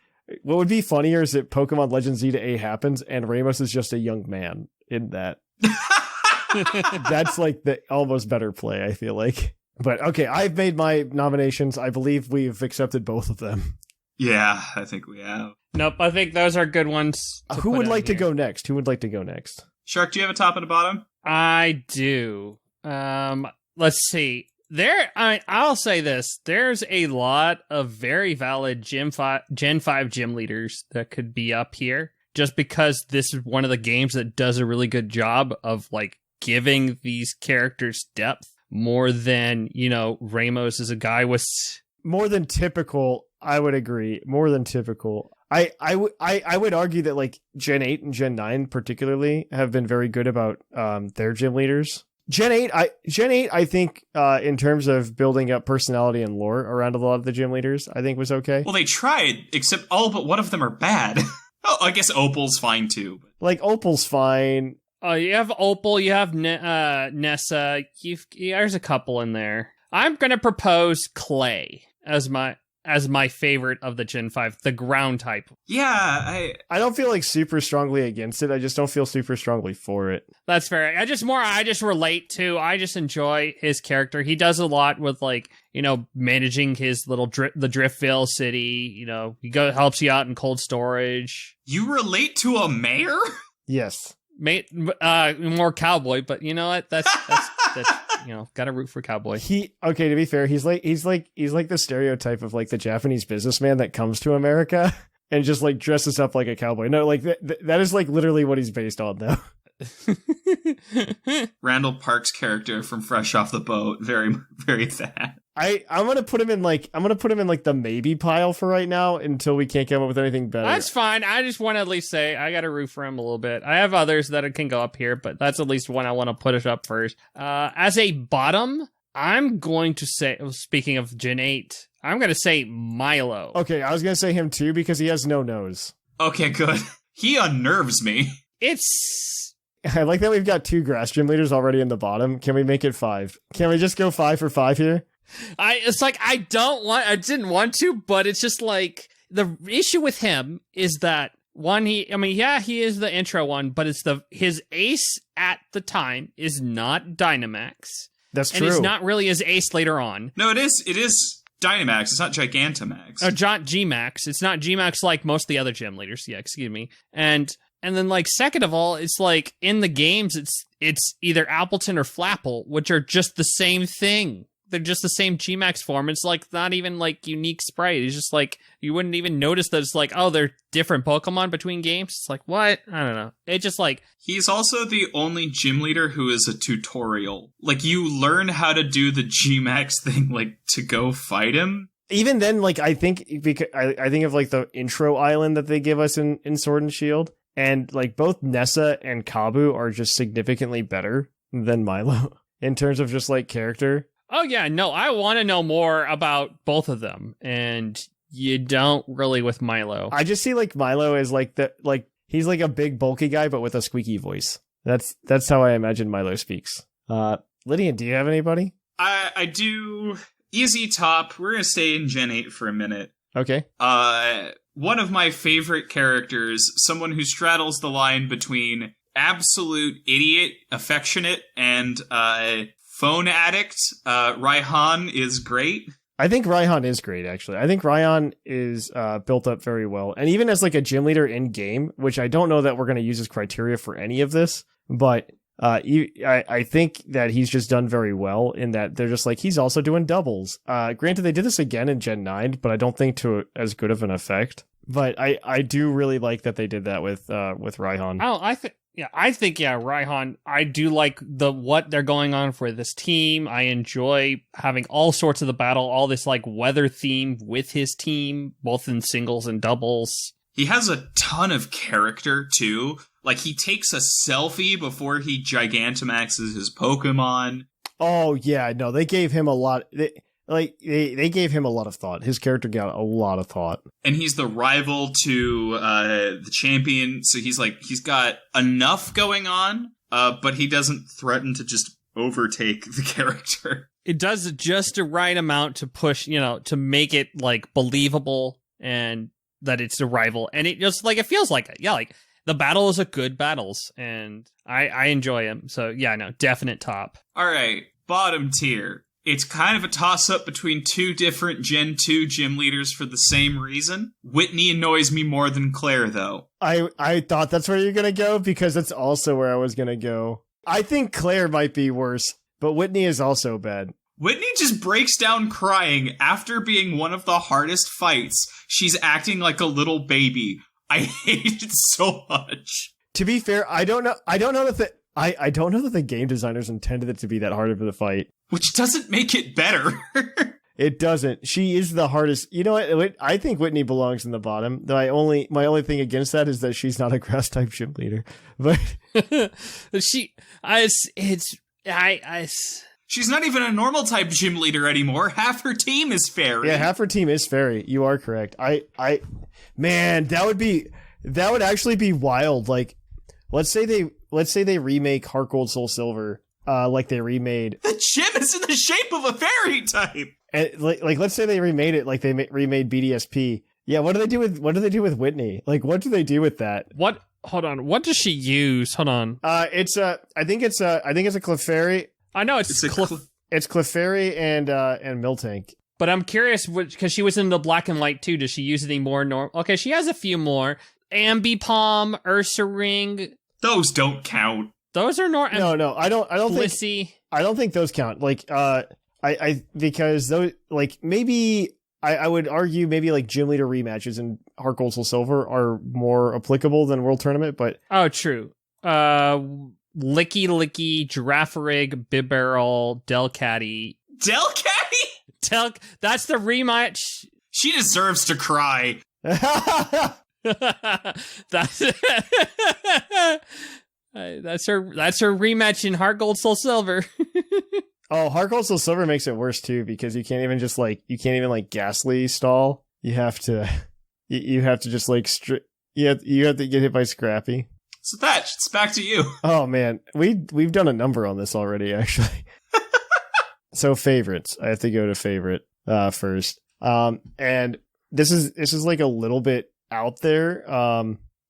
What would be funnier is if Pokemon Legend Zeta A happens and Ramos is just a young man in that. That's like the almost better play, I feel like. But okay, I've made my nominations. I believe we've accepted both of them. Yeah, I think we have. Nope, I think those are good ones. Who would like to go next? Shark, do you have a top and a bottom? I do. Let's see. I'll say this. There's a lot of very valid Gen 5 gym leaders that could be up here just because this is one of the games that does a really good job of like giving these characters depth more than, Ramos is a guy with more than typical. I would agree. More than typical. I would argue that like Gen 8 and Gen 9 particularly have been very good about their gym leaders. Gen 8, I think, in terms of building up personality and lore around a lot of the gym leaders, I think was okay. Well, they tried, except all but one of them are bad. Oh, I guess Opal's fine too. Like Opal's fine. You have Opal, you have Nessa. There's a couple in there. I'm gonna propose Clay as my favorite of the Gen 5, the ground type. Yeah, I don't feel like super strongly against it. I just don't feel super strongly for it. That's fair. I just relate to. I just enjoy his character. He does a lot with like, managing his little the Driftvale city. He helps you out in cold storage. You relate to a mayor? Yes. More cowboy, but you know what? That's gotta root for cowboy. To be fair, he's like the stereotype of like the Japanese businessman that comes to America and just like dresses up like a cowboy. No, like that is like literally what he's based on though. Randall Park's character from Fresh Off the Boat, very, very that. I'm gonna put him in like the maybe pile for right now until we can't come up with anything better. That's fine. I just want to at least say I got to root for him a little bit. I have others that can go up here, but that's at least one I want to put it up first. As a bottom, I'm going to say, speaking of Gen 8, I'm going to say Milo. Okay, I was gonna say him too because he has no nose. Okay, good. He unnerves me. I like that we've got 2 grass gym leaders already in the bottom. Can we make it 5? Can we just go 5 for 5 here? I didn't want to, but it's just like the issue with him is that he is the intro one, but it's his ace at the time is not Dynamax. That's true. And it's not really his ace later on. No, it is Dynamax. It's not Gigantamax. Or Gmax. It's not Gmax like most of the other gym leaders. Yeah, excuse me. And then, like, second of all, it's like in the games, it's either Appleton or Flapple, which are just the same thing. They're just the same Gmax form. It's like not even like unique sprite. It's just like you wouldn't even notice that it's like, oh, they're different Pokemon between games. It's like, what? I don't know. It just like he's also the only gym leader who is a tutorial. Like you learn how to do the Gmax thing, like to go fight him. Even then, like I think because I think of like the intro island that they give us in Sword and Shield, and like both Nessa and Kabu are just significantly better than Milo in terms of just like character. Oh, yeah, no, I want to know more about both of them, and you don't really with Milo. I just see, like, Milo as, he's, like, a big, bulky guy, but with a squeaky voice. That's how I imagine Milo speaks. Lynian, do you have anybody? I do. Easy top. We're going to stay in Gen 8 for a minute. Okay. One of my favorite characters, someone who straddles the line between absolute idiot, affectionate, and, phone addict, Raihan is great. I think Raihan is great, actually. I think Raihan is built up very well. And even as like a gym leader in game, which I don't know that we're going to use as criteria for any of this, but I think that he's just done very well in that they're just like, he's also doing doubles. Granted, they did this again in Gen 9, but I don't think to as good of an effect. But I do really like that they did that with Raihan. Oh, I think Raihan, I do like what they're going on for this team. I enjoy having all sorts of the battle, all this like weather theme with his team, both in singles and doubles. He has a ton of character too. Like he takes a selfie before he Gigantamaxes his Pokemon. Oh yeah, no, they gave him a lot. They gave him a lot of thought. His character got a lot of thought. And he's the rival to the champion, so he's got enough going on, but he doesn't threaten to just overtake the character. It does just the right amount to push, to make it like believable and that it's the rival. And it just like it feels like it. Yeah, like the battle is a good battles, and I enjoy him. So yeah, no, definite top. All right, bottom tier. It's kind of a toss-up between 2 different Gen 2 gym leaders for the same reason. Whitney annoys me more than Claire, though. I thought that's where you're going to go, because that's also where I was going to go. I think Claire might be worse, but Whitney is also bad. Whitney just breaks down crying after being one of the hardest fights. She's acting like a little baby. I hate it so much. To be fair, I don't know that the game designers intended it to be that hard of a fight. Which doesn't make it better. It doesn't. She is the hardest. You know what? I think Whitney belongs in the bottom. My only thing against that is that she's not a grass type gym leader. But she's not even a normal type gym leader anymore. Half her team is fairy. Yeah, half her team is fairy. You are correct. Man, that would actually be wild. Like, let's say they remake Heart Gold Soul Silver. Like they remade the gym is in the shape of a fairy type. And like let's say they remade it like they remade BDSP. Yeah, what do they do with Whitney? Like, what do they do with that? What? Hold on. What does she use? Hold on. I think it's a Clefairy. I know it's Clefairy and Miltank. But I'm curious because she was in the black and white too. Does she use any more normal? Okay, she has a few more. Ambipom, Ursaring. Those don't count. Those are normal. No, I don't Blissey. I don't think those count. Like, because those, like, maybe I would argue maybe like gym leader rematches in Heart Gold Soul Silver are more applicable than World Tournament, but oh, true. Licky, Girafarig, Bibarel, Delcatty. Delcatty? That's the rematch. She deserves to cry. That's that's her rematch in Heart Gold Soul Silver. Oh, Heart Gold Soul Silver makes it worse too, because you can't even ghastly stall. You have to just like you have to get hit by Scrappy. So Thatch, it's back to you. Oh man, we've done a number on this already, actually. So favorites, I have to go to favorite first. And this is like a little bit out there,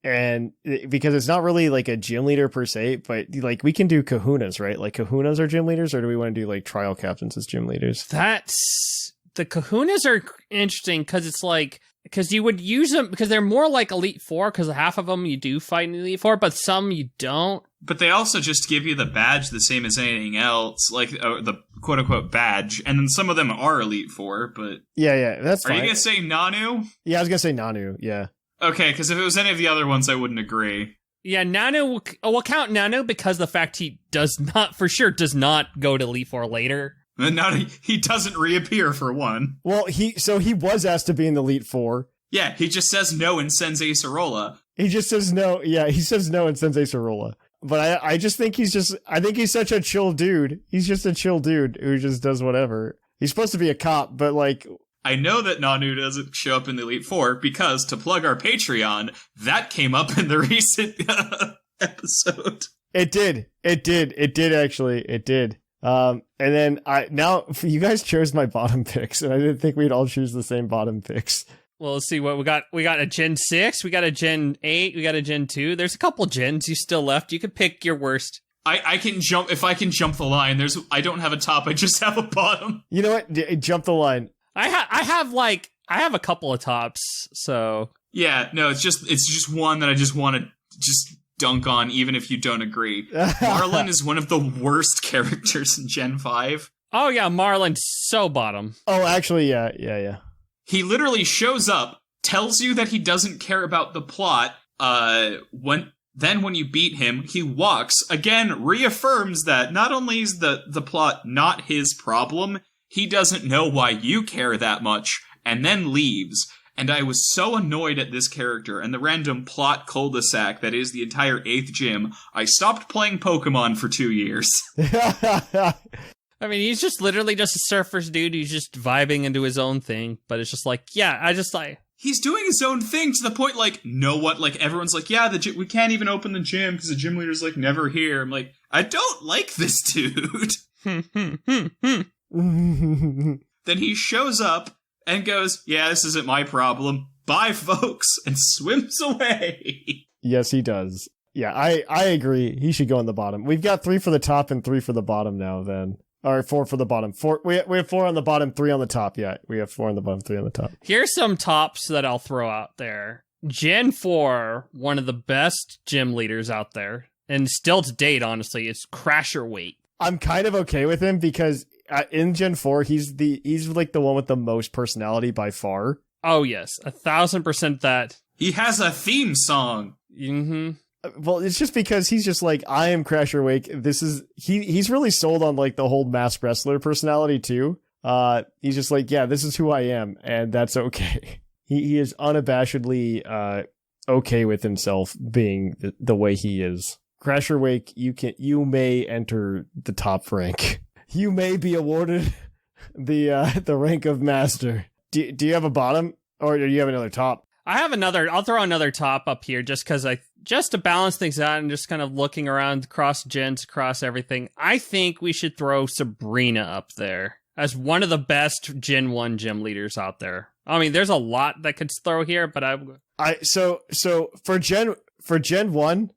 because it's not really like a gym leader per se, but like we can do kahunas, right? Like kahunas are gym leaders, or do we want to do like trial captains as gym leaders? The kahunas are interesting because you would use them because they're more like Elite Four, because half of them you do fight in Elite Four, but some you don't. But they also just give you the badge the same as anything else, like the quote-unquote badge, and then some of them are Elite Four, but... Yeah, that's fine. Are you going to say Nanu? Yeah, I was going to say Nanu, yeah. Okay, because if it was any of the other ones, I wouldn't agree. Yeah, Nanu, we'll count Nanu because the fact he does not go to Elite Four later. And now he doesn't reappear, for one. Well, he was asked to be in the Elite Four. Yeah, he just says no in Sensei Sorolla. He just says no, yeah, he says no in Sensei Sorolla. But I just think I think he's such a chill dude. He's just a chill dude who just does whatever. He's supposed to be a cop, but like... I know that Nanu doesn't show up in the Elite Four because, to plug our Patreon, that came up in the recent episode. It did actually. It did. And then you guys chose my bottom picks, and I didn't think we'd all choose the same bottom picks. Well, let's see what we got. We got a Gen 6, we got a Gen 8, we got a Gen 2. There's a couple gens you still left. You could pick your worst. I can jump, if I can jump the line, I don't have a top, I just have a bottom. You know what? Jump the line. I have a couple of tops, so. Yeah, no, it's just one that I just want to just dunk on, even if you don't agree. Marlin is one of the worst characters in Gen 5. Oh yeah, Marlin's so bottom. Oh, actually, yeah. He literally shows up, tells you that he doesn't care about the plot, when you beat him, he walks, again, reaffirms that not only is the plot not his problem, he doesn't know why you care that much, and then leaves. And I was so annoyed at this character and the random plot cul-de-sac that is the entire 8th gym, I stopped playing Pokemon for 2 years. I mean, he's just literally just a surfer's dude who's just vibing into his own thing, but it's just like, yeah, he's doing his own thing to the point, like, no what, like, everyone's like, yeah, we can't even open the gym because the gym leader's, like, never here. I'm like, I don't like this dude. Then he shows up and goes, yeah, this isn't my problem. Bye, folks, and swims away. Yes, he does. Yeah, I agree. He should go on the bottom. We've got 3 for the top and 3 for the bottom now, then. Or 4 for the bottom. We have 4 on the bottom, 3 on the top. Yeah, we have 4 on the bottom, 3 on the top. Here's some tops that I'll throw out there. Gen 4, one of the best gym leaders out there, and still to date, honestly, is Crasher Weight. I'm kind of okay with him because in Gen 4, he's like the one with the most personality by far. Oh yes, 1,000% that. He has a theme song. Mm-hmm. Well, it's just because he's just like, I am Crasher Wake. He's really sold on like the whole masked wrestler personality too. He's just like, yeah, this is who I am, and that's okay. He is unabashedly okay with himself being the way he is. Crasher Wake, you may enter the top rank. You may be awarded the rank of master. Do you have a bottom, or do you have another top? I have another. I'll throw another top up here just to balance things out and just kind of looking around across gens, across everything. I think we should throw Sabrina up there as one of the best Gen 1 gym leaders out there. I mean, there's a lot that could throw here, but so for Gen 1,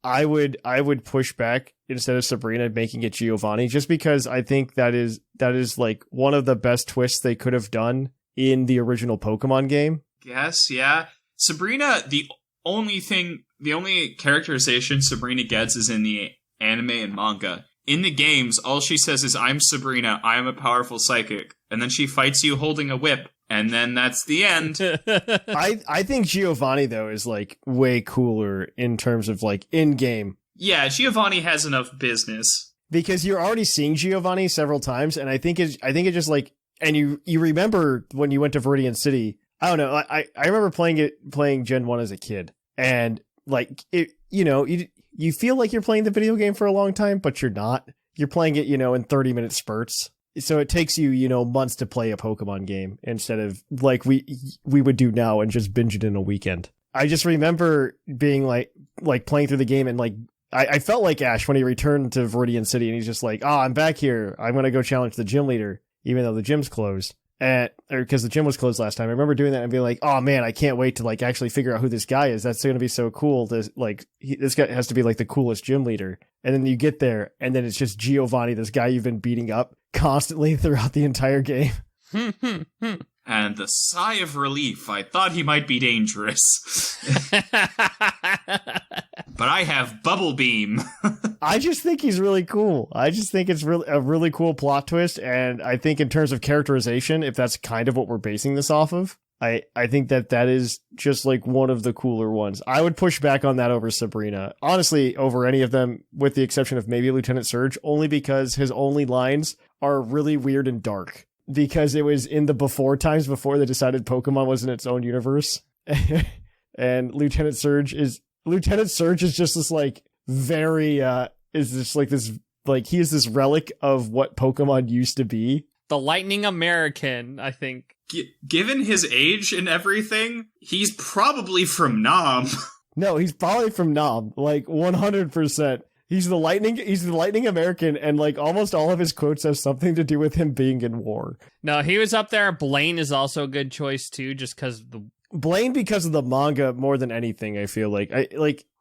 I would push back instead of Sabrina making it Giovanni, just because I think that is like one of the best twists they could have done in the original Pokemon game. Yes, yeah. Sabrina, the only characterization Sabrina gets is in the anime and manga. In the games, all she says is, I'm Sabrina, I am a powerful psychic. And then she fights you holding a whip. And then that's the end. I think Giovanni, though, is like way cooler in terms of like in-game. Yeah, Giovanni has enough business. because you're already seeing Giovanni several times, and I think it just like, and you remember when you went to Viridian City. I don't know. I remember playing Gen 1 as a kid, and like it, you feel like you're playing the video game for a long time, but you're not. You're playing it, in 30-minute spurts. So it takes you, months to play a Pokemon game instead of like we would do now and just binge it in a weekend. I just remember being like playing through the game, and like I felt like Ash when he returned to Viridian City, and he's just like, I'm back here. I'm going to go challenge the gym leader, even though the gym's closed. Because the gym was closed last time. I remember doing that and being like, oh man, I can't wait to like actually figure out who this guy is. That's going to be so cool. This guy has to be like the coolest gym leader. And then you get there, and then it's just Giovanni, this guy you've been beating up constantly throughout the entire game. And the sigh of relief, I thought he might be dangerous. But I have Bubble Beam. I just think he's really cool. I just think it's a really cool plot twist, and I think in terms of characterization, if that's kind of what we're basing this off of, I think that is just like one of the cooler ones. I would push back on that over Sabrina. Honestly, over any of them, with the exception of maybe Lieutenant Surge, only because his only lines are really weird and dark. Because it was in the before times before they decided Pokemon was in its own universe. And Lieutenant Surge is just this like very he is this relic of what Pokemon used to be. The Lightning American, I think. Given his age and everything, he's probably from Nam. No, he's probably from Nam, like 100%. He's the Lightning American, and like almost all of his quotes have something to do with him being in war. No, he was up there. Blaine is also a good choice too, just because Blaine because of the manga more than anything. I feel like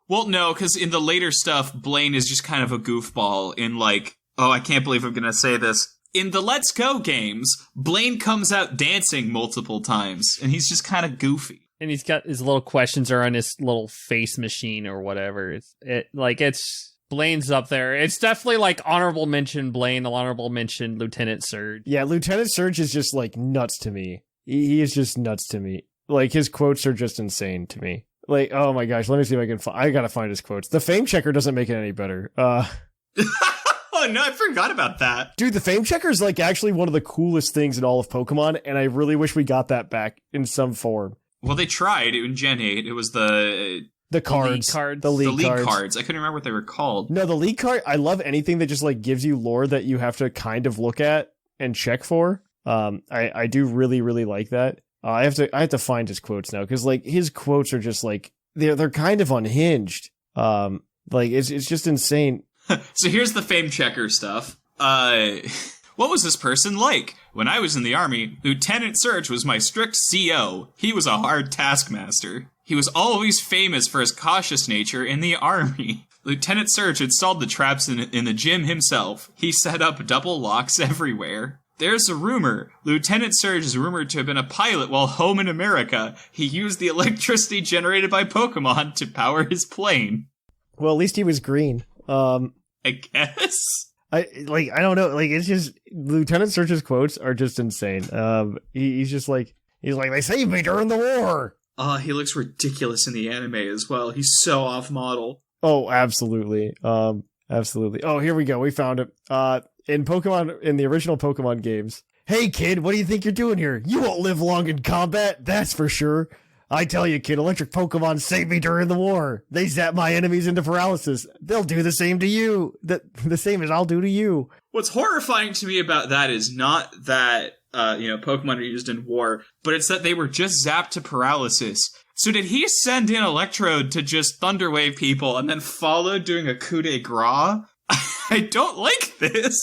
Well, no, because in the later stuff, Blaine is just kind of a goofball. In like, I can't believe I'm gonna say this. In the Let's Go games, Blaine comes out dancing multiple times, and he's just kind of goofy. And he's got his little questions are on his little face machine or whatever. Blaine's up there. It's definitely like honorable mention Blaine, honorable mention Lieutenant Surge. Yeah, Lieutenant Surge is just like nuts to me. He is just nuts to me. Like his quotes are just insane to me. Like, oh my gosh, let me see if I can I gotta find his quotes. The Fame Checker doesn't make it any better. Oh no, I forgot about that. Dude, the Fame Checker is like actually one of the coolest things in all of Pokemon, and I really wish we got that back in some form. Well, they tried in Gen 8. It was the cards. The league cards. I couldn't remember what they were called. No, the league card. I love anything that just like gives you lore that you have to kind of look at and check for. I do really, really like that. I have to find his quotes now, because like his quotes are just like they're kind of unhinged. Like it's just insane. So here's the Fame Checker stuff. What was this person like? When I was in the army, Lieutenant Surge was my strict CO. He was a hard taskmaster. He was always famous for his cautious nature in the army. Lieutenant Surge installed the traps in the gym himself. He set up double locks everywhere. There's a rumor. Lieutenant Surge is rumored to have been a pilot while home in America. He used the electricity generated by Pokemon to power his plane. Well, at least he was green. I guess. I don't know. Like, it's just Lieutenant Surge's quotes are just insane. He's like, they saved me during the war. He looks ridiculous in the anime as well. He's so off model. Oh, absolutely. Absolutely. Oh, here we go. We found it. In the original Pokemon games. Hey, kid, what do you think you're doing here? You won't live long in combat, that's for sure. I tell you, kid, electric Pokemon saved me during the war. They zap my enemies into paralysis. They'll do the same to you. The same as I'll do to you. What's horrifying to me about that is not that, Pokemon are used in war, but it's that they were just zapped to paralysis. So did he send in Electrode to just Thunderwave people and then follow doing a coup de grace? I don't like this.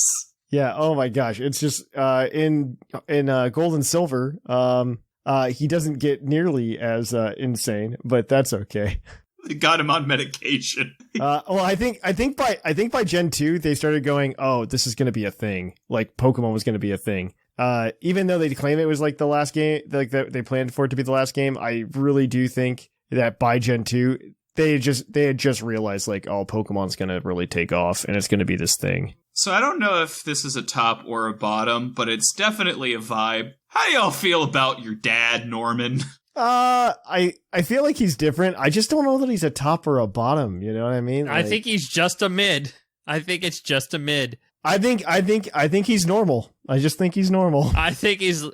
Yeah, oh my gosh. It's just, in Gold and Silver, he doesn't get nearly as insane, but that's okay. They got him on medication. Well, I think by Gen 2 they started going, oh, this is going to be a thing. Like Pokemon was going to be a thing. Even though they claim it was like the last game, like they planned for it to be the last game, I really do think that by Gen 2 they had just realized like, oh, Pokemon's going to really take off and it's going to be this thing. So I don't know if this is a top or a bottom, but it's definitely a vibe. How do y'all feel about your dad, Norman? I feel like he's different. I just don't know that he's a top or a bottom. You know what I mean? I think he's just a mid. I think it's just a mid. I think he's normal. I just think he's normal. I think he's.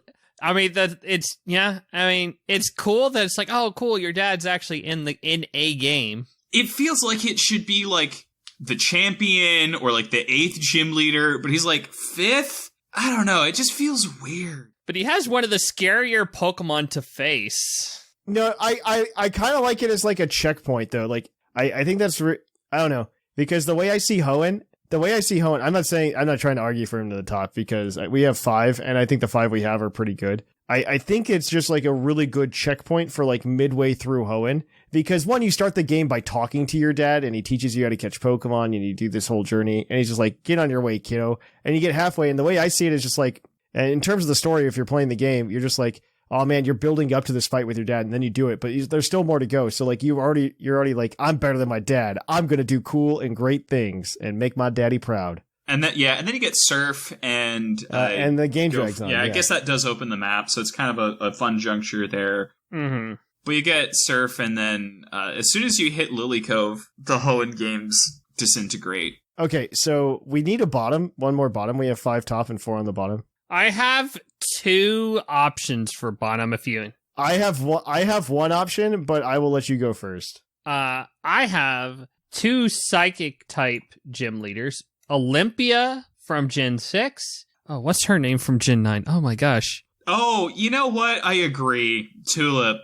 I mean that it's I mean it's cool that it's like, oh cool, your dad's actually in a game. It feels like it should be like the champion or like the 8th gym leader, but he's like 5th. I don't know. It just feels weird. But he has one of the scarier Pokemon to face. No, I kind of like it as like a checkpoint though. Like I think that's I don't know, because the way I see Hoenn, I'm not trying to argue for him to the top, because we have 5 and I think the 5 we have are pretty good. I think it's just like a really good checkpoint for like midway through Hoenn, because one, you start the game by talking to your dad and he teaches you how to catch Pokemon and you do this whole journey and he's just like, get on your way, kiddo. And you get halfway, and the way I see it is just like, in terms of the story, if you're playing the game, you're just like, oh man, you're building up to this fight with your dad, and then you do it, but there's still more to go. So like you're already like, I'm better than my dad. I'm gonna do cool and great things and make my daddy proud. And then and then you get Surf and the game drags on. Yeah, I guess that does open the map, so it's kind of a fun juncture there. Mm-hmm. But you get Surf, and then as soon as you hit Lily Cove, the Hoenn games disintegrate. Okay, so we need one more bottom. We have 5 top and 4 on the bottom. I have 2 options for bottom if you... I have one option, but I will let you go first. I have 2 psychic type gym leaders. Olympia from Gen 6. Oh, what's her name from Gen 9? Oh my gosh. Oh, you know what? I agree. Tulip,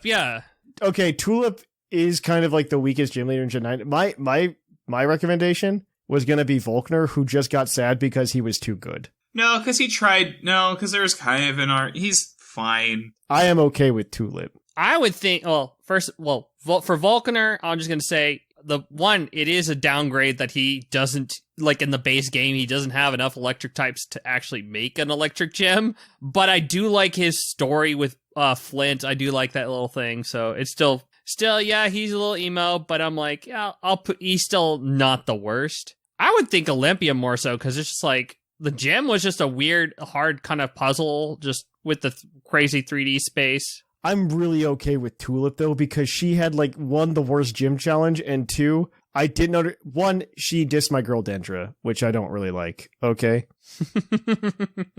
yeah. Okay, Tulip is kind of like the weakest gym leader in Gen 9. My recommendation was going to be Volkner, who just got sad because he was too good. No, because there was kind of he's fine. I am okay with Tulip. I would think, for Volkner, I'm just going to say, it is a downgrade that he doesn't, like in the base game, he doesn't have enough electric types to actually make an electric gym. But I do like his story with Flint. I do like that little thing. So it's still, yeah, he's a little emo, but I'm like, yeah, he's still not the worst. I would think Olympia more so, because it's just like, the gym was just a weird, hard kind of puzzle, just with the crazy 3D space. I'm really okay with Tulip, though, because she had, like, 1, the worst gym challenge, and 2, I didn't know... 1, she dissed my girl Dendra, which I don't really like, okay?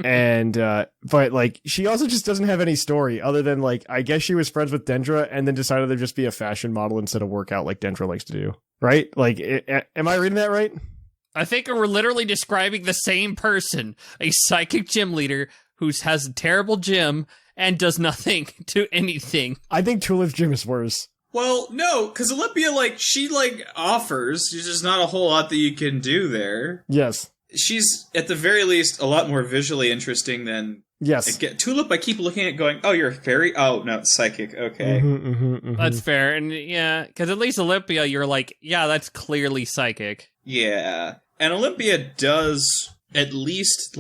And, but, like, she also just doesn't have any story, other than, like, I guess she was friends with Dendra, and then decided to just be a fashion model instead of workout like Dendra likes to do, right? Like, am I reading that right? I think we're literally describing the same person, a psychic gym leader who has a terrible gym and does nothing to anything. I think Tulip's gym is worse. Well, no, because Olympia, she offers. There's just not a whole lot that you can do there. Yes. She's, at the very least, a lot more visually interesting than... Yes. Tulip, I keep looking at going, oh, you're a fairy? Oh, no, it's psychic. Okay. That's fair. And yeah, because at least Olympia, you're like, yeah, that's clearly psychic. Yeah. And Olympia does at least,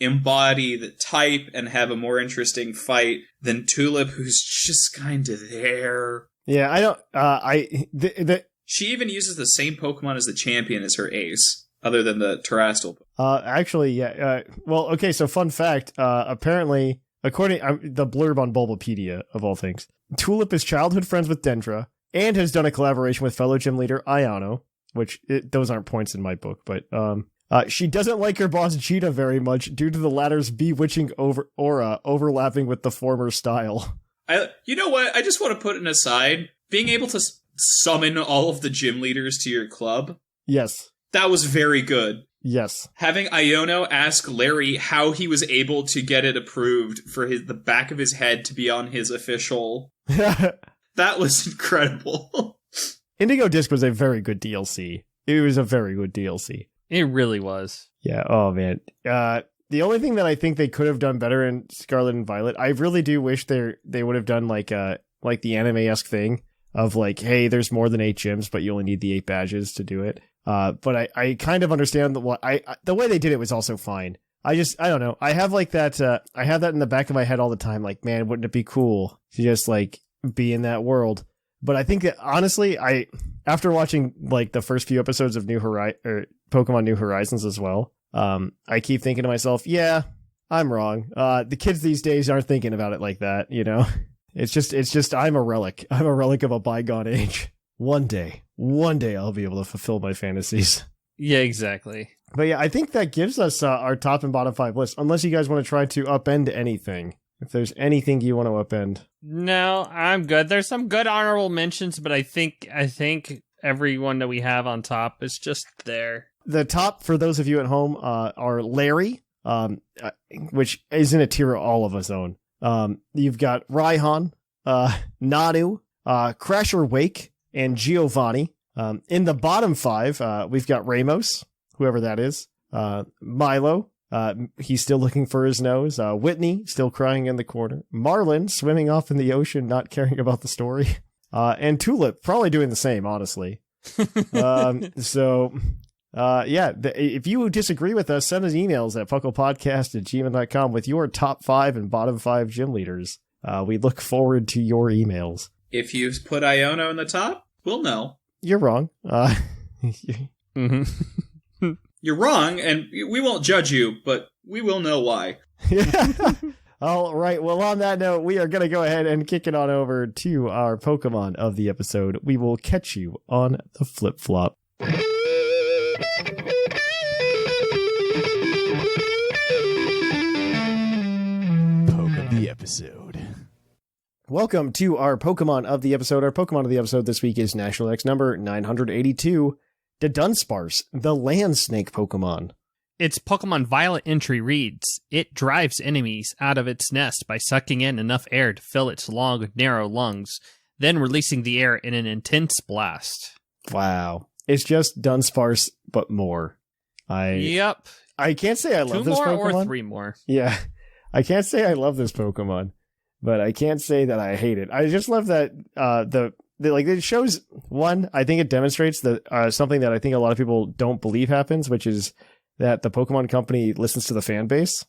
embody the type and have a more interesting fight than Tulip, who's just kind of there. Yeah, I don't... She even uses the same Pokemon as the champion as her ace, other than the Terastal. Actually, yeah. Well, okay, so fun fact. Apparently, according the blurb on Bulbapedia, of all things, Tulip is childhood friends with Dendra and has done a collaboration with fellow gym leader Iono, which those aren't points in my book, but she doesn't like her boss Cheetah very much due to the latter's bewitching aura overlapping with the former style. You know what? I just want to put an aside. Being able to summon all of the gym leaders to your club. Yes. That was very good. Yes. Having Iono ask Larry how he was able to get it approved for the back of his head to be on his official. That was incredible. Indigo Disc was a very good DLC. It was a very good DLC. It really was. Yeah. Oh, man. The only thing that I think they could have done better in Scarlet and Violet, I really do wish they would have done like the anime-esque thing of hey, there's more than 8 gyms, but you only need the 8 badges to do it. But I kind of understand the way they did it was also fine. I don't know. I have that. I have that in the back of my head all the time. Man, wouldn't it be cool to just be in that world? But I think that honestly, after watching the first few episodes of Pokemon New Horizons as well, I keep thinking to myself, yeah, I'm wrong. The kids these days aren't thinking about it like that, you know? It's just I'm a relic. I'm a relic of a bygone age. One day I'll be able to fulfill my fantasies. Yeah, exactly. But yeah, I think that gives us our top and bottom 5 list, unless you guys want to try to upend anything. If there's anything you want to upend. No, I'm good. There's some good honorable mentions, but I think everyone that we have on top is just there. The top, for those of you at home, are Larry, which is in a tier all of his own. You've got Raihan, Nadu, Crasher Wake, and Giovanni. In the bottom 5, we've got Ramos, whoever that is, Milo, he's still looking for his nose, Whitney, still crying in the corner, Marlin, swimming off in the ocean, not caring about the story, and Tulip, probably doing the same, honestly. If you disagree with us, send us emails at puclpodcast@gmail.com with your top 5 and bottom 5 gym leaders. We look forward to your emails. If you put Iono in the top, we'll know. You're wrong. You're wrong, and we won't judge you, but we will know why. All right. Well, on that note, we are going to go ahead and kick it on over to our Pokemon of the episode. We will catch you on the flip-flop. Poke of the episode. Welcome to our Pokemon of the episode. Our Pokemon of the episode this week is National X number 982, the Dunsparce, the land snake Pokemon. Its Pokemon Violet entry reads, it drives enemies out of its nest by sucking in enough air to fill its long, narrow lungs, then releasing the air in an intense blast. Wow. It's just Dunsparce, but more. Yep. I can't say I love this Pokemon. 2 more or 3 more. Yeah. I can't say I love this Pokemon, but I can't say that I hate it. I just love that it shows, one, I think it demonstrates that something that I think a lot of people don't believe happens, which is that the Pokemon Company listens to the fan base.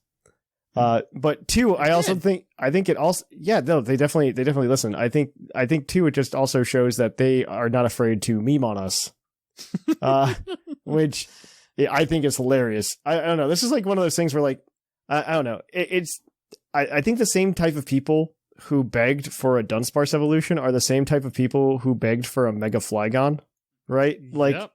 But 2, I think it also, they definitely listen. I think 2, it just also shows that they are not afraid to meme on us, which I think is hilarious. I don't know. This is like one of those things where I don't know. I think the same type of people who begged for a Dunsparce evolution are the same type of people who begged for a Mega Flygon, right? Yep.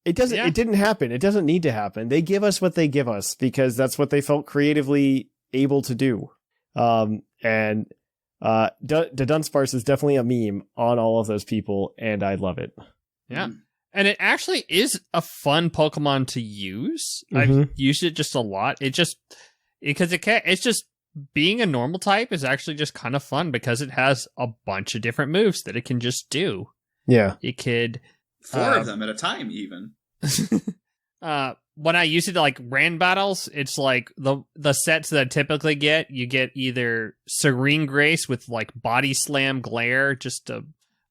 It didn't happen. It doesn't need to happen. They give us what they give us because that's what they felt creatively able to do. The Dunsparce is definitely a meme on all of those people, and I love it. Yeah. And it actually is a fun Pokemon to use. Mm-hmm. I've used it just a lot. It's just being a normal type is actually just kind of fun because it has a bunch of different moves that it can just do. Yeah. It could 4 of them at a time, even. When I use it to ran battles, it's like the sets that I typically get, you get either Serene Grace with Body Slam Glare,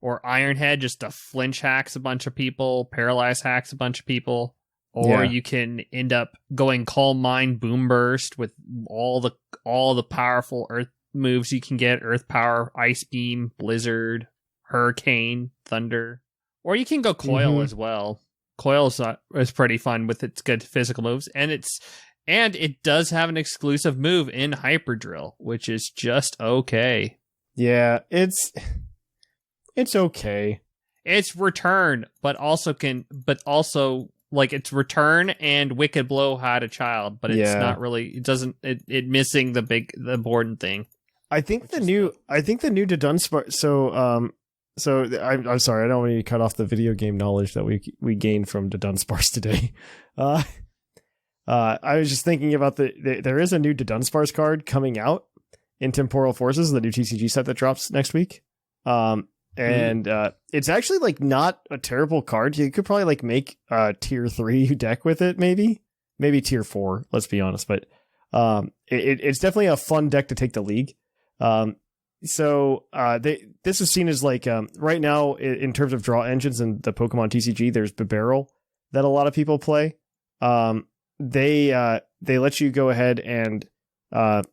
or Iron Head, just to flinch hacks a bunch of people, paralyze hacks a bunch of people. Or you can end up going Calm Mind Boom Burst with all the powerful Earth moves you can get: Earth Power, Ice Beam, Blizzard, Hurricane, Thunder. Or you can go Coil as well. Coil is pretty fun with its good physical moves, and it does have an exclusive move in Hyper Drill, which is just okay. Yeah, it's okay. It's Return, but also it's Return and Wicked Blow had a child, but it's not really. It doesn't. It missing the important thing. I think the new to Dunsparce. So I'm sorry. I don't want you to cut off the video game knowledge that we gained from the Dunsparce today. I was just thinking about there is a new Dunsparce card coming out in Temporal Forces, the new TCG set that drops next week. It's actually not a terrible card. You could probably make a tier 3 deck with it, maybe tier 4. Let's be honest, but it's definitely a fun deck to take to League. This is seen as right now in terms of draw engines and the Pokemon TCG. There's Bibarel that a lot of people play. They let you go ahead and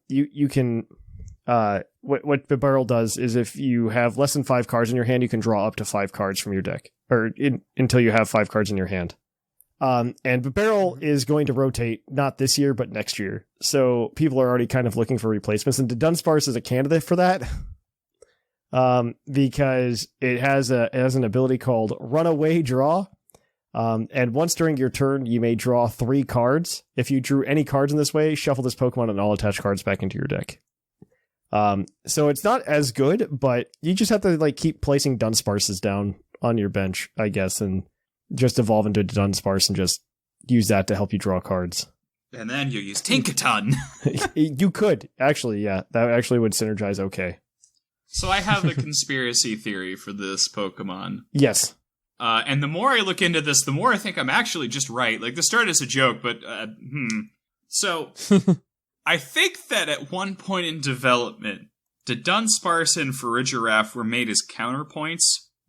you can. What Bibarel does is if you have less than 5 cards in your hand, you can draw up to 5 cards from your deck, until you have 5 cards in your hand. And Bibarel is going to rotate not this year, but next year. So people are already kind of looking for replacements, and Dunsparce is a candidate for that. Because it has an ability called Runaway Draw. And once during your turn, you may draw 3 cards. If you drew any cards in this way, shuffle this Pokemon and all attached cards back into your deck. So it's not as good, but you just have to like keep placing Dunsparces down on your bench, I guess, and just evolve into Dunsparce and just use that to help you draw cards. And then you use Tinkaton. You could, actually, yeah. That actually would synergize okay. So I have a conspiracy theory for this Pokemon. Yes. And the more I look into this, the more I think I'm actually just right. Like, this started as a joke, but, So, I think that at one point in development, the Dunsparce and Farigiraf were made as counterpoints,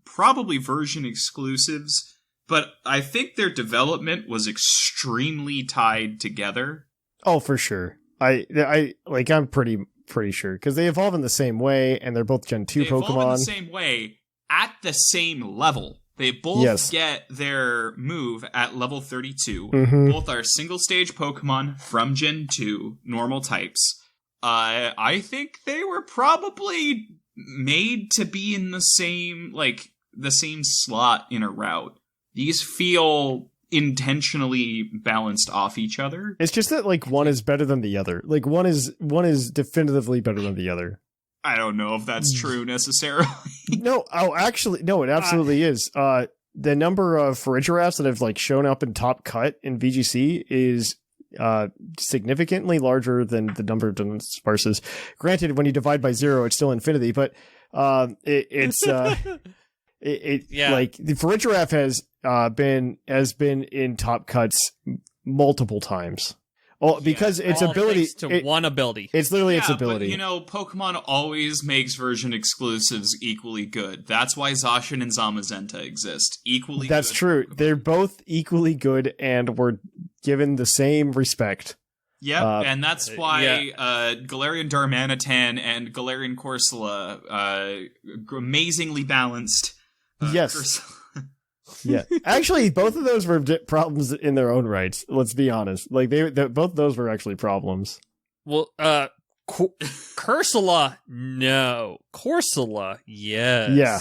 probably version exclusives, but I think their development was extremely tied together. Oh, for sure. I'm pretty sure, because they evolve in the same way, and they're both Gen 2 Pokemon. Evolve in the same way, at the same level. They both get their move at level 32. Mm-hmm. Both are single-stage Pokemon from Gen 2, normal types. I think they were probably made to be in the same slot in a route. These feel intentionally balanced off each other. It's just that, like, one is better than the other. Like, one is definitively better than the other. I don't know if that's true necessarily. No, it absolutely is. The number of Farigirafs that have like shown up in top cut in VGC is significantly larger than the number of Dunsparces. Granted, when you divide by 0, it's still infinity, but it's like the Farigiraf has been in top cuts multiple times. Oh, because its ability one ability. It's literally its ability. But, Pokemon always makes version exclusives equally good. That's why Zacian and Zamazenta exist. Equally good. That's true. Pokemon. They're both equally good and were given the same respect. Yep, and that's why Galarian Darmanitan and Galarian Corsola, amazingly balanced. Yes. Yeah, actually, both of those were problems in their own rights. Let's be honest; like both of those were actually problems. Well, Corsola, no. Corsola, yes. Yeah.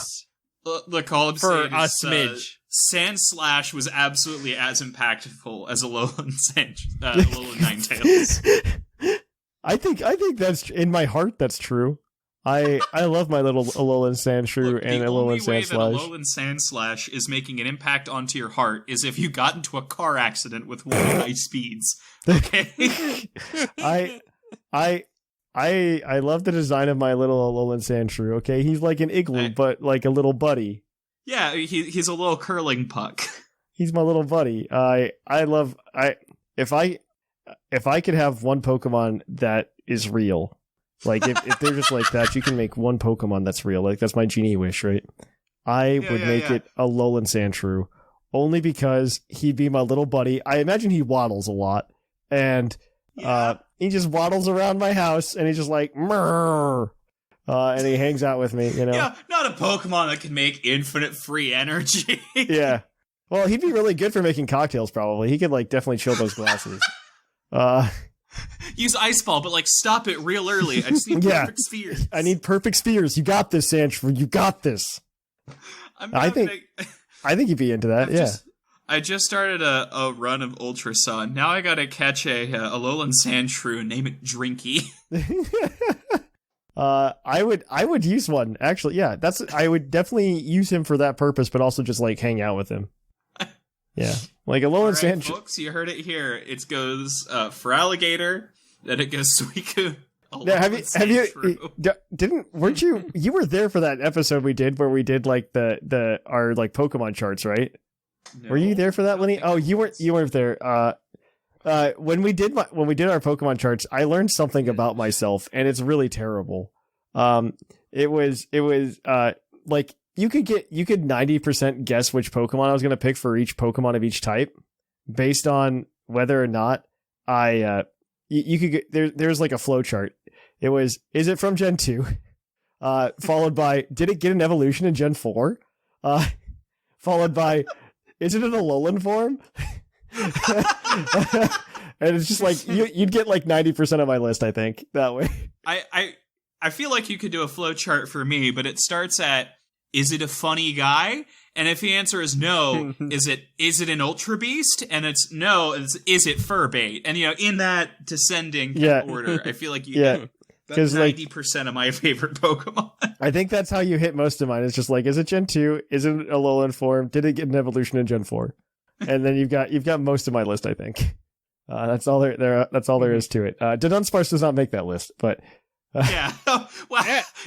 Look, all I'm for saying a is, smidge. Sandslash was absolutely as impactful as Alolan Ninetales. I think that's in my heart. That's true. I love my little Alolan Sandshrew and Alolan Sandslash. The only way that Alolan Sandslash is making an impact onto your heart is if you got into a car accident with one of Ice Speeds. Okay? I love the design of my little Alolan Sandshrew, okay? He's like an igloo, but like a little buddy. Yeah, he's a little curling puck. He's my little buddy. If I could have one Pokemon that is real, like if they're just like that, you can make one Pokemon that's real. Like that's my genie wish, right? I would make it a Alolan Sandshrew, only because he'd be my little buddy. I imagine he waddles a lot, and he just waddles around my house, and he's just like, Murr! And he hangs out with me, Yeah, not a Pokemon that can make infinite free energy. Yeah. Well, he'd be really good for making cocktails, probably. He could, like, definitely chill those glasses. Use Ice Ball, but, like, stop it real early. I just need perfect spheres. I need perfect spheres. You got this, Sandshrew. You got this. I think you'd be into that, I just started a run of Ultra Sun. Now I gotta catch a Alolan Sandshrew and name it Drinky. I would use one, actually. Yeah, I would definitely use him for that purpose, but also just, like, hang out with him. Yeah. Like Alolan Sandshrew. Folks, you heard it here. It goes for Alligator, then it goes Suicune. Weren't you were there for that episode we did where we did like our like Pokemon charts, right? No, were you there for that, Lynian? Oh, you weren't there. When we did our Pokemon charts, I learned something about myself, and it's really terrible. It was like you could 90% guess which Pokemon I was going to pick for each Pokemon of each type based on whether or not you could get there's like a flow chart. It was, is it from Gen 2? Followed by, did it get an evolution in Gen 4? Followed by, is it in a Alolan form? And it's just like, you'd get like 90% of my list, I think, that way. I feel like you could do a flow chart for me, but it starts at, is it a funny guy? And if the answer is no, is it an Ultra Beast? And it's no, is it Furbait? And in that descending order, I feel like that's 90% of my favorite Pokemon. I think that's how you hit most of mine. It's just like, is it Gen 2? Is it a Alolan form? Did it get an evolution in Gen 4? And then you've got most of my list, I think. That's all there is to it. Dunsparce does not make that list, but yeah. Well,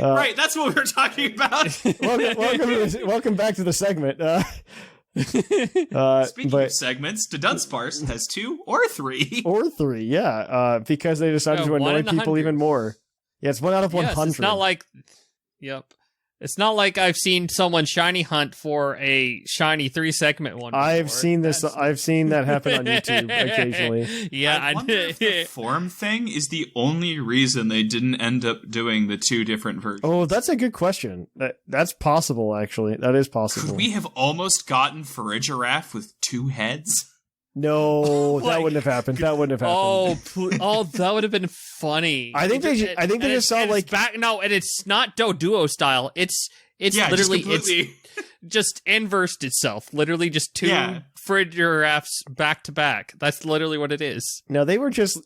right, that's what we were talking about. welcome back to the segment. Speaking of segments, Dunsparce has 2 or 3. Because they decided to annoy people even more. Yeah, it's 1 out of 100. It's not like, it's not like I've seen someone shiny hunt for a shiny 3-segment one. I've seen that happen on YouTube occasionally. Yeah, I wonder if the form thing is the only reason they didn't end up doing the 2 different versions. Oh, that's a good question. That's possible, actually. That is possible. Could we have almost gotten Farigiraf with 2 heads? No, that wouldn't have happened. That wouldn't have happened. Oh, that would have been funny. I think they just saw like and it's not Doduo style. It's literally it's just inversed itself. Literally just 2 Farigirafs back to back. That's literally what it is. No, they were just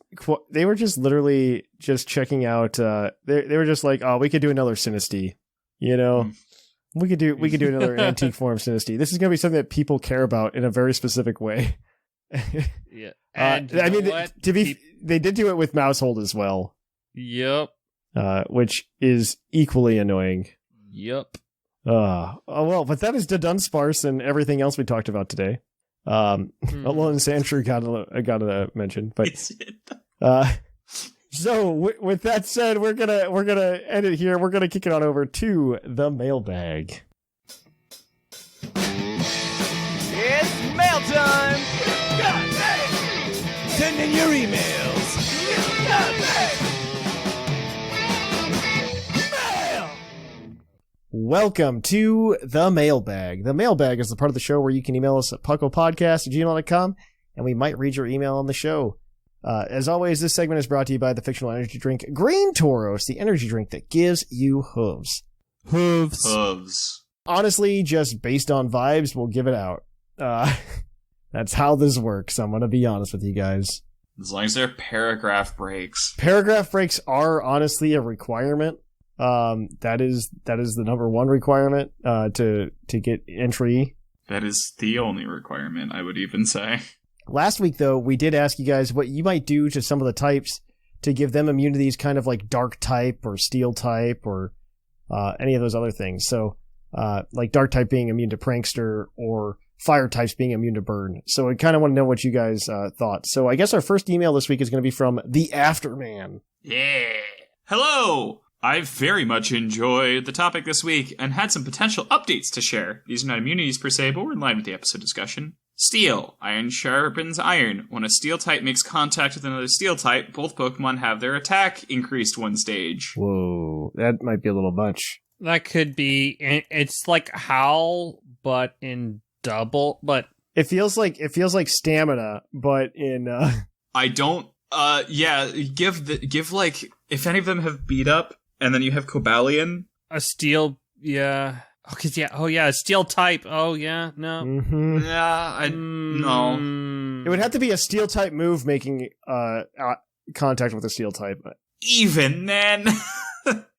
literally just checking out. They were just like, oh, we could do another Sinistea. We could do another antique form Sinistea. This is gonna be something that people care about in a very specific way. Yeah, and they did do it with Mousehold as well. Yep. Which is equally annoying. Yep. But that is the Dunsparce and everything else we talked about today. Alolan Sandshrew gotta mention, but so with that said, we're gonna end it here. We're gonna kick it on over to the mailbag. It's mail time! Send in your emails! Mail! Welcome to the mailbag. The mailbag is the part of the show where you can email us at puclpodcast@gmail.com, and we might read your email on the show. As always, this segment is brought to you by the fictional energy drink Green Tauros, the energy drink that gives you hooves. Hooves. Honestly, just based on vibes, we'll give it out. That's how this works. I'm going to be honest with you guys. As long as they're paragraph breaks. Paragraph breaks are honestly a requirement. That is the number 1 requirement to get entry. That is the only requirement, I would even say. Last week, though, we did ask you guys what you might do to some of the types to give them immunities, kind of like Dark type or Steel type or any of those other things. So, like Dark type being immune to Prankster or Fire types being immune to Burn. So I kind of want to know what you guys thought. So I guess our first email this week is going to be from the Afterman. Yeah. Hello! I've very much enjoyed the topic this week and had some potential updates to share. These are not immunities per se, but we're in line with the episode discussion. Steel. Iron sharpens iron. When a Steel type makes contact with another Steel type, both Pokemon have their attack increased 1 stage. Whoa, that might be a little much. That could be. It's like Howl, but in double. But it feels like stamina, but in. I don't. Give like if any of them have beat up, and then you have Cobalion. A Steel, yeah. A Steel type. Oh, yeah, no. Mm-hmm. Yeah, no. It would have to be a Steel type move making contact with a Steel type. Even then.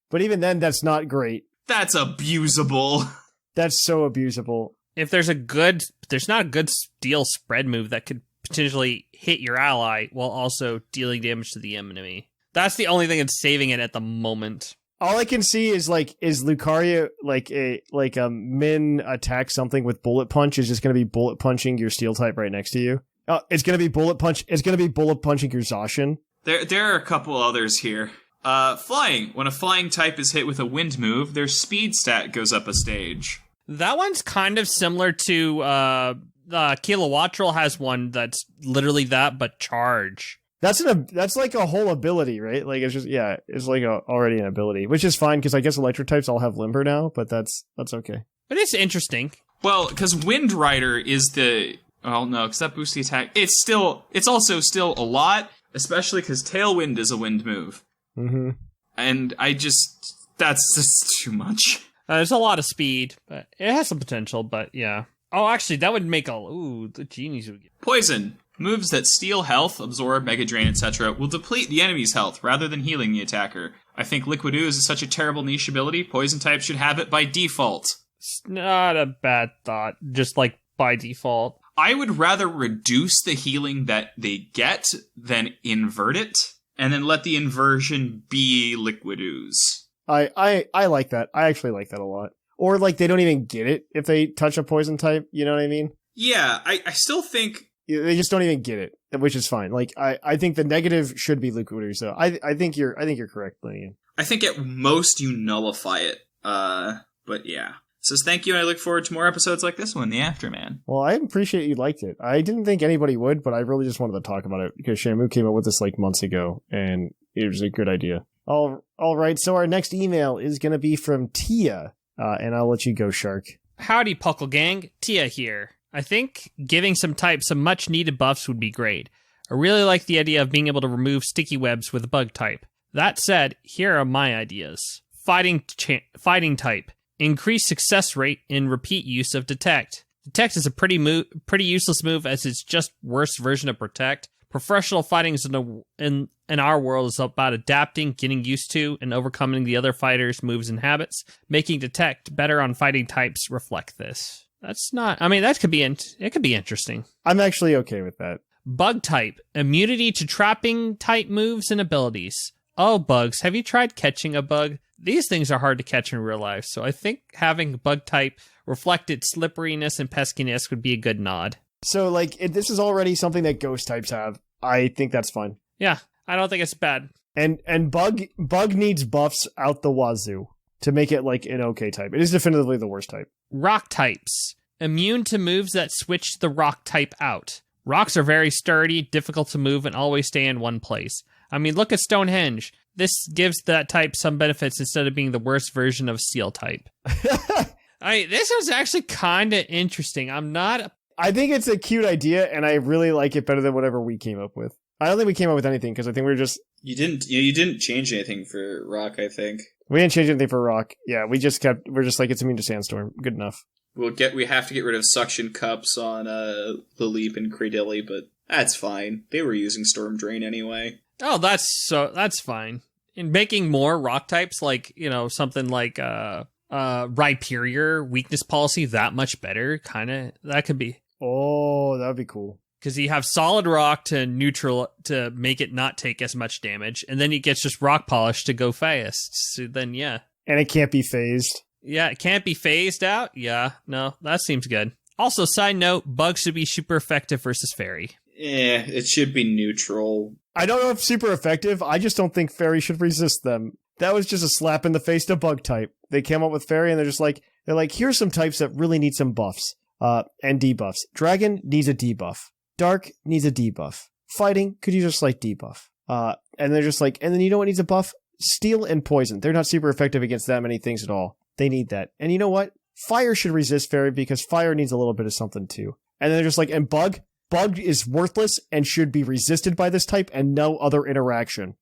But even then, that's not great. That's abusable. That's so abusable. If there's not a good Steel spread move that could potentially hit your ally while also dealing damage to the enemy. That's the only thing that's saving it at the moment. All I can see is Lucario like a min attack something with Bullet Punch is just going to be bullet punching your Steel type right next to you. Oh, it's going to be bullet punch. It's going to be bullet punching your Zacian. There are a couple others here. Flying. When a flying type is hit with a wind move, their speed stat goes up a stage. That one's kind of similar to Kilowattrel has one that's literally that, but charge. That's like a whole ability, right? Like it's just it's like already an ability, which is fine because I guess electric types all have Limber now, but that's okay. But it's interesting. Well, because Wind Rider is because that boosts the attack. It's also still a lot, especially because Tailwind is a wind move. Mm-hmm. And that's just too much. There's a lot of speed, but it has some potential, but yeah. Oh, actually, that would make the genies would get... Poison. Moves that steal health, absorb, mega drain, etc. will deplete the enemy's health rather than healing the attacker. I think Liquid Ooze is such a terrible niche ability, poison type should have it by default. It's not a bad thought, just like by default. I would rather reduce the healing that they get than invert it, and then let the inversion be Liquid Ooze. I like that. I actually like that a lot. Or like they don't even get it if they touch a poison type, you know what I mean? Yeah, I still think... They just don't even get it, which is fine. Like I think the negative should be Liquid Ooze, so I think you're correct, Lynian. I think at most you nullify it. But yeah. Says thank you, and I look forward to more episodes like this one, The Afterman. Well, I appreciate you liked it. I didn't think anybody would, but I really just wanted to talk about it because Shamu came up with this like months ago, and it was a good idea. All right, so our next email is going to be from Tia, and I'll let you go, Shark. Howdy, Puckle Gang. Tia here. I think giving some types some much-needed buffs would be great. I really like the idea of being able to remove sticky webs with a bug type. That said, here are my ideas. Fighting type. Increase success rate in repeat use of Detect. Detect is a pretty useless move as it's just worse version of Protect. Professional fighting is in our world is about adapting, getting used to, and overcoming the other fighters' moves and habits. Making Detect better on fighting types reflect this. That's not... I mean, it could be interesting. I'm actually okay with that. Bug type. Immunity to trapping type moves and abilities. Oh, bugs. Have you tried catching a bug? These things are hard to catch in real life, so I think having bug type reflect its slipperiness and peskiness would be a good nod. So, like, this is already something that ghost types have. I think that's fine. Yeah, I don't think it's bad. And bug needs buffs out the wazoo to make it, like, an okay type. It is definitively the worst type. Rock types. Immune to moves that switch the rock type out. Rocks are very sturdy, difficult to move, and always stay in one place. I mean, look at Stonehenge. This gives that type some benefits instead of being the worst version of Steel type. This was actually kind of interesting. I think it's a cute idea, and I really like it better than whatever we came up with. I don't think we came up with anything, because I think we were just... You didn't change anything for Rock, I think. We didn't change anything for Rock. Yeah, we're just like, it's immune to Sandstorm. Good enough. We have to get rid of suction cups on Laleep and Cradilly, but that's fine. They were using Storm Drain anyway. Oh, that's fine. In making more rock types, like, something like Rhyperior weakness policy that much better, that could be. Oh, that would be cool. Because you have solid rock to neutral to make it not take as much damage, and then it gets just rock polish to go fast. So then, yeah. And it can't be phased. Yeah, it can't be phased out? Yeah, no, that seems good. Also, side note, bugs should be super effective versus fairy. Yeah, it should be neutral. I don't know if super effective, I just don't think fairy should resist them. That was just a slap in the face to bug type. They came up with fairy and they're like, here's some types that really need some buffs. And debuffs. Dragon needs a debuff. Dark needs a debuff. Fighting could use a slight debuff. And they're just like, and then you know what needs a buff? Steel and poison. They're not super effective against that many things at all. They need that. And you know what? Fire should resist fairy because fire needs a little bit of something too. And then they're just like, and bug is worthless and should be resisted by this type and no other interaction.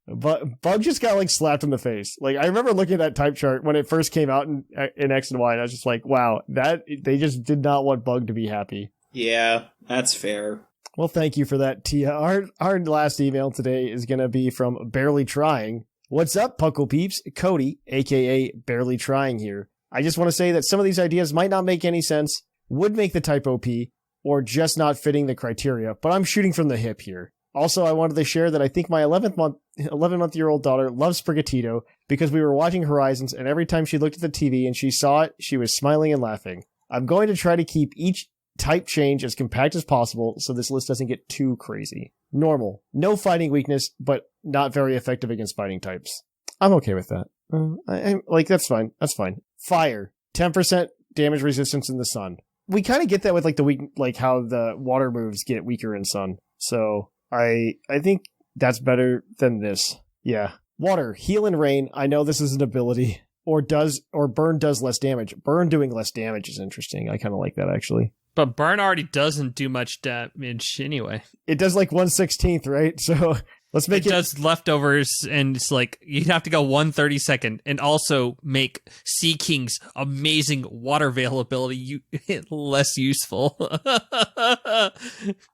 But Bug just got like slapped in the face. Like I remember looking at that type chart when it first came out in X and Y, and I was just like, wow, that they just did not want Bug to be happy. Yeah, that's fair. Well, thank you for that, Tia. Our last email today is going to be from Barely Trying. What's up, Puckle Peeps? Cody, aka Barely Trying here. I just want to say that some of these ideas might not make any sense, would make the type OP, or just not fitting the criteria, but I'm shooting from the hip here. Also, I wanted to share that I think my 11-month-old daughter loves Sprigatito because we were watching Horizons, and every time she looked at the TV and she saw it, she was smiling and laughing. I'm going to try to keep each type change as compact as possible so this list doesn't get too crazy. Normal. No fighting weakness, but not very effective against fighting types. I'm okay with that. That's fine. That's fine. Fire. 10% damage resistance in the sun. We kind of get that with how the water moves get weaker in sun. So I think that's better than this. Yeah. Water. Heal and rain. I know this is an ability. Or burn does less damage. Burn doing less damage is interesting. I kind of like that actually. But burn already doesn't do much damage anyway. It does like 1/16, right? So Let's make it does leftovers, and it's like you'd have to go 1/32nd, and also make Sea King's amazing water veil ability less useful.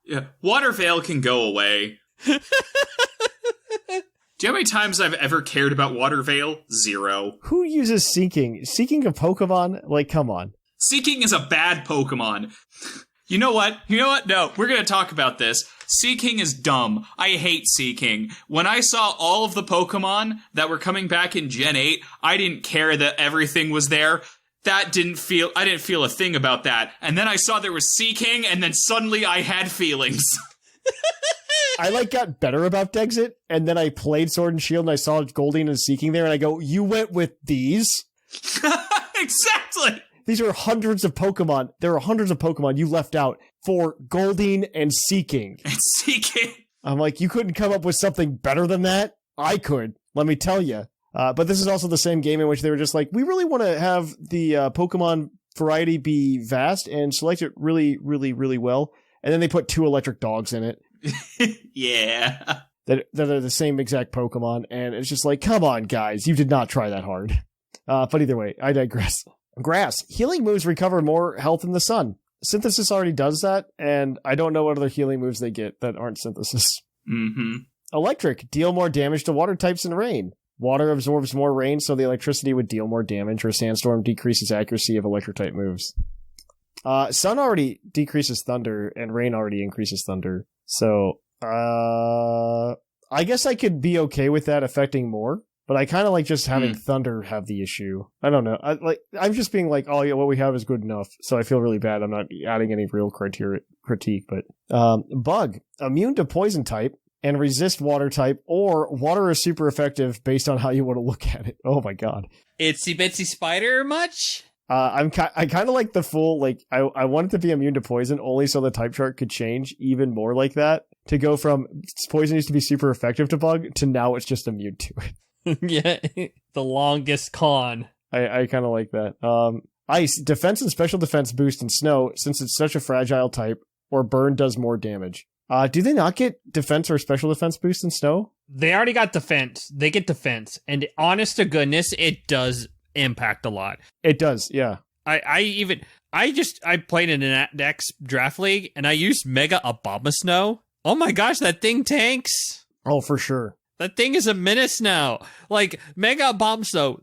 Yeah, water veil can go away. Do you know how many times I've ever cared about water veil? 0. Who uses Seeking? Seeking a Pokemon? Like, come on. Seeking is a bad Pokemon. You know what? No, we're going to talk about this. Seeking is dumb. I hate Seeking. When I saw all of the Pokemon that were coming back in Gen 8, I didn't care that everything was there. I didn't feel a thing about that. And then I saw there was Seeking, and then suddenly I had feelings. I got better about Dexit, and then I played Sword and Shield, and I saw Goldeen and Seeking there, and I go, you went with these? Exactly! These are hundreds of Pokemon. There are hundreds of Pokemon you left out for Goldeen and Seeking. I'm like, you couldn't come up with something better than that? I could, let me tell you. But this is also the same game in which they were just like, we really want to have the Pokemon variety be vast and select it really, really, really well. And then they put 2 electric dogs in it. Yeah. That are the same exact Pokemon. And it's just like, come on, guys. You did not try that hard. But either way, I digress. Grass. Healing moves recover more health in the sun. Synthesis already does that, and I don't know what other healing moves they get that aren't Synthesis. Mm-hmm. Electric. Deal more damage to water types in rain. Water absorbs more rain, so the electricity would deal more damage, or sandstorm decreases accuracy of electric type moves. Sun already decreases thunder, and rain already increases thunder. So, I guess I could be okay with that affecting more. But I kind of like just having Thunder have the issue. I don't know. I'm just being like, oh yeah, what we have is good enough. So I feel really bad. I'm not adding any real critique. But Bug, immune to poison type and resist water type, or water is super effective based on how you want to look at it. Oh my god. Itsy Bitsy Spider much? I kind of like the full, like, I want it to be immune to poison only so the type chart could change even more like that. To go from poison used to be super effective to Bug to now it's just immune to it. Yeah, the longest con. I kind of like that. Ice, defense and special defense boost in snow, since it's such a fragile type, or burn does more damage. Do they not get defense or special defense boost in snow? They already got defense. They get defense. And honest to goodness, it does impact a lot. It does, yeah. I played in an X draft league, and I used Mega Abomasnow. Oh my gosh, that thing tanks. Oh, for sure. That thing is a menace now. Like, Mega Bombso,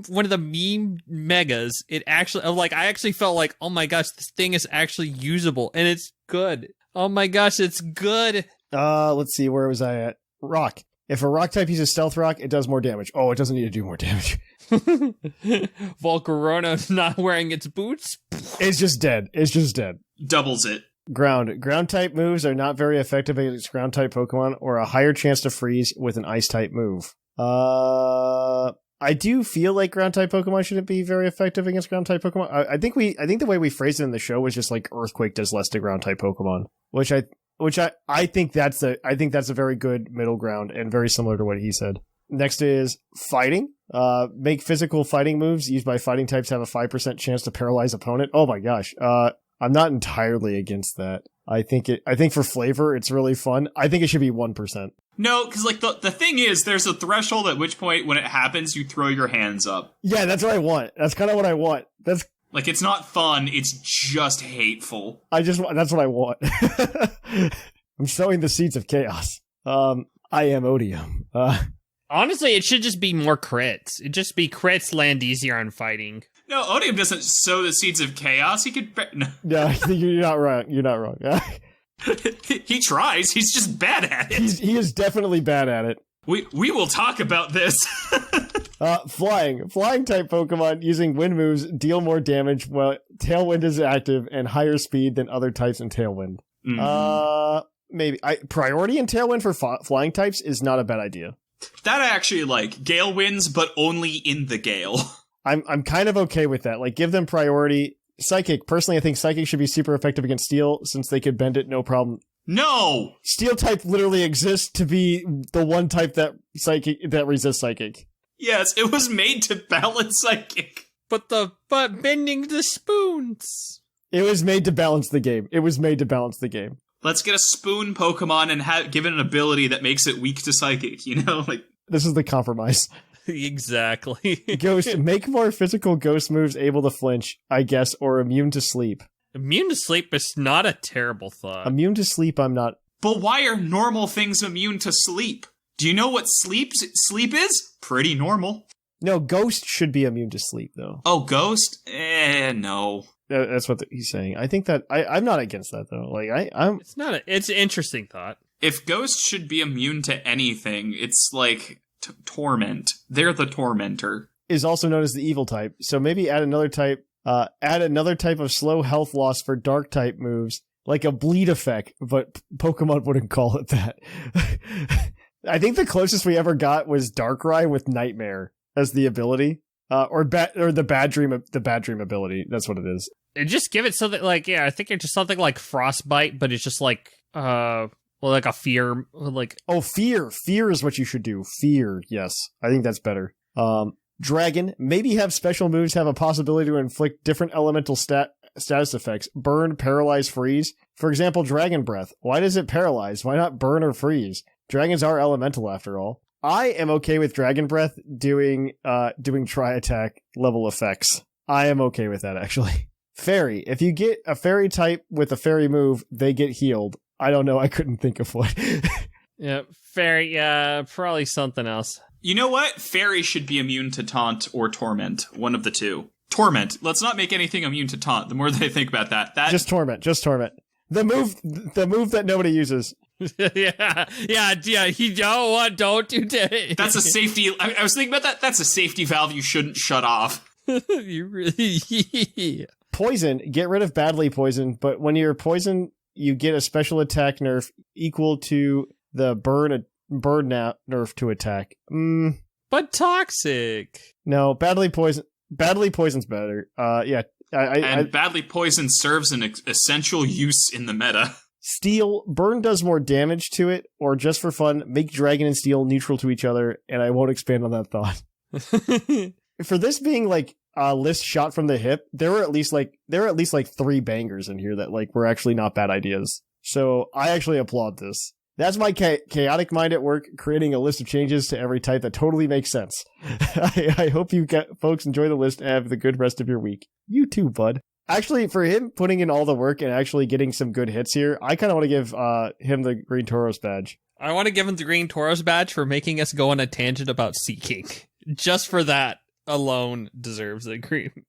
one of the meme megas, I actually felt like, oh my gosh, this thing is actually usable, and it's good. Oh my gosh, it's good. Let's see, where was I at? Rock. If a rock type uses Stealth Rock, it does more damage. Oh, it doesn't need to do more damage. Volcarona's not wearing its boots. It's just dead. Doubles it. Ground. Ground type moves are not very effective against ground type Pokemon, or a higher chance to freeze with an ice type move. I do feel like ground type Pokemon shouldn't be very effective against ground type Pokemon. I think the way we phrased it in the show was just like Earthquake does less to ground type Pokemon, which I think that's a very good middle ground and very similar to what he said. Next is fighting. Make physical fighting moves used by fighting types have a 5% chance to paralyze opponent. Oh my gosh. I'm not entirely against that. I think for flavor, it's really fun. I think it should be 1%. No, because like the thing is, there's a threshold at which point when it happens, you throw your hands up. Yeah, that's what I want. That's kind of what I want. That's like, it's not fun. It's just hateful. That's what I want. I'm sowing the seeds of chaos. I am Odium. Honestly, it should just be more crits. It just be crits land easier on fighting. No, Odium doesn't sow the seeds of chaos. He could... No, you're not wrong. You're not wrong. He tries. He's just bad at it. He is definitely bad at it. We will talk about this. Flying. Flying type Pokemon using wind moves deal more damage while Tailwind is active and higher speed than other types in Tailwind. Mm-hmm. Maybe. Priority in Tailwind for flying types is not a bad idea. That I actually like. Gale wins, but only in the Gale. I'm kind of okay with that. Like, give them priority. Psychic. Personally, I think Psychic should be super effective against Steel, since they could bend it no problem. No! Steel type literally exists to be the one type that resists Psychic. Yes, it was made to balance Psychic. But bending the spoons. It was made to balance the game. let's get a spoon Pokemon and give it an ability that makes it weak to Psychic, Like, This is the compromise. Exactly. Ghost, make more physical ghost moves able to flinch, I guess, or immune to sleep. Immune to sleep is not a terrible thought. Immune to sleep, I'm not. but why are normal things immune to sleep? Do you know what sleep is? Pretty normal. No, ghost should be immune to sleep, though. Oh, Ghost? No. That's what he's saying. I think that I'm not against that though. Like I'm. It's an interesting thought. If Ghost should be immune to anything, it's like Torment. They're the Tormentor. Is also known as the evil type. So maybe add another type. Add another type of slow health loss for dark type moves, like a bleed effect, but Pokemon wouldn't call it that. I think the closest we ever got was Darkrai with Nightmare as the ability, or the bad dream ability. That's what it is. And just give it something like, I think it's just something like Frostbite, but it's just like, like a fear, like. Oh, fear is what you should do. Fear, yes, I think that's better. Dragon, maybe have special moves have a possibility to inflict different elemental status effects. Burn, paralyze, freeze. For example, Dragon Breath. Why does it paralyze? Why not burn or freeze? Dragons are elemental after all. I am okay with Dragon Breath doing tri-attack level effects. I am okay with that, actually. Fairy. If you get a fairy type with a fairy move, they get healed. I don't know. I couldn't think of what. Yeah, fairy. Probably something else. You know what? Fairy should be immune to Taunt or Torment. One of the two. Torment. Let's not make anything immune to Taunt. The more that I think about that. Just Torment. The move that nobody uses. yeah. You know what? Don't do that. That's a safety. I was thinking about that. That's a safety valve you shouldn't shut off. You really. Poison. Get rid of badly poison, but when you're poisoned, you get a special attack nerf equal to the burn nerf to attack. But toxic. No, badly poison's better. Yeah. Badly poison serves an essential use in the meta. Steel, burn does more damage to it, or just for fun, make dragon and steel neutral to each other, and I won't expand on that thought. For this being like a list shot from the hip, there were at least like 3 bangers in here that like were actually not bad ideas. So I actually applaud this. That's my chaotic mind at work, creating a list of changes to every type that totally makes sense. I hope you folks enjoy the list and have the good rest of your week. You too, bud. Actually, for him putting in all the work and actually getting some good hits here, I kind of want to give him the Green Tauros badge. I want to give him the Green Tauros badge for making us go on a tangent about seeking. Just for that alone deserves the green.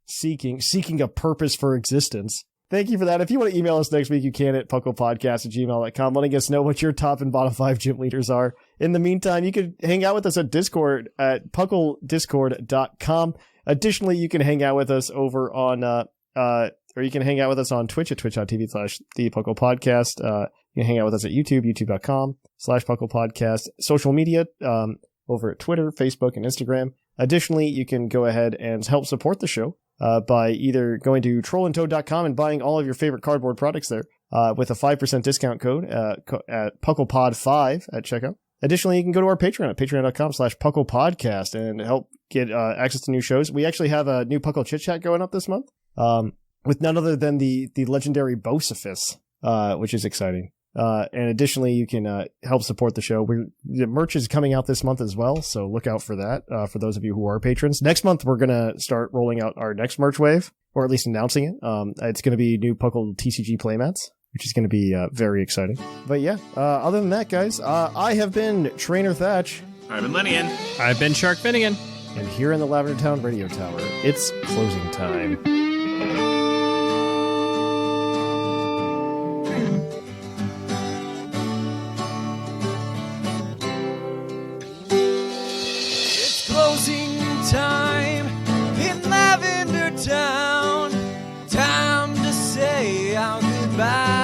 Seeking a purpose for existence. Thank you for that. If you want to email us next week, you can at puclpodcast@gmail.com, letting us know what your top and bottom 5 gym leaders are. In the meantime, you can hang out with us at Discord at pucklediscord.com. Additionally, you can hang out with us over on, or you can hang out with us on Twitch at twitch.tv/thepucklepodcast. You can hang out with us at YouTube, youtube.com/pucklepodcast. Social media, over at Twitter, Facebook, and Instagram. Additionally, you can go ahead and help support the show by either going to trollandtoad.com and buying all of your favorite cardboard products there with a 5% discount code at pucklepod5 at checkout. Additionally, you can go to our Patreon at patreon.com/pucklepodcast and help get access to new shows. We actually have a new Puckle Chit Chat going up this month with none other than the legendary Bocephus, which is exciting. And additionally, you can help support the show. The merch is coming out this month as well, so look out for that for those of you who are patrons. Next month, we're going to start rolling out our next merch wave, or at least announcing it. It's going to be new Puckle TCG playmats, which is going to be very exciting. But yeah, other than that, guys, I have been Trainer Thatch. I've been Lynian. I've been Sharkfinnagen. And here in the Lavender Town Radio Tower, it's closing time. Closing time in Lavender Town. Time to say our goodbye.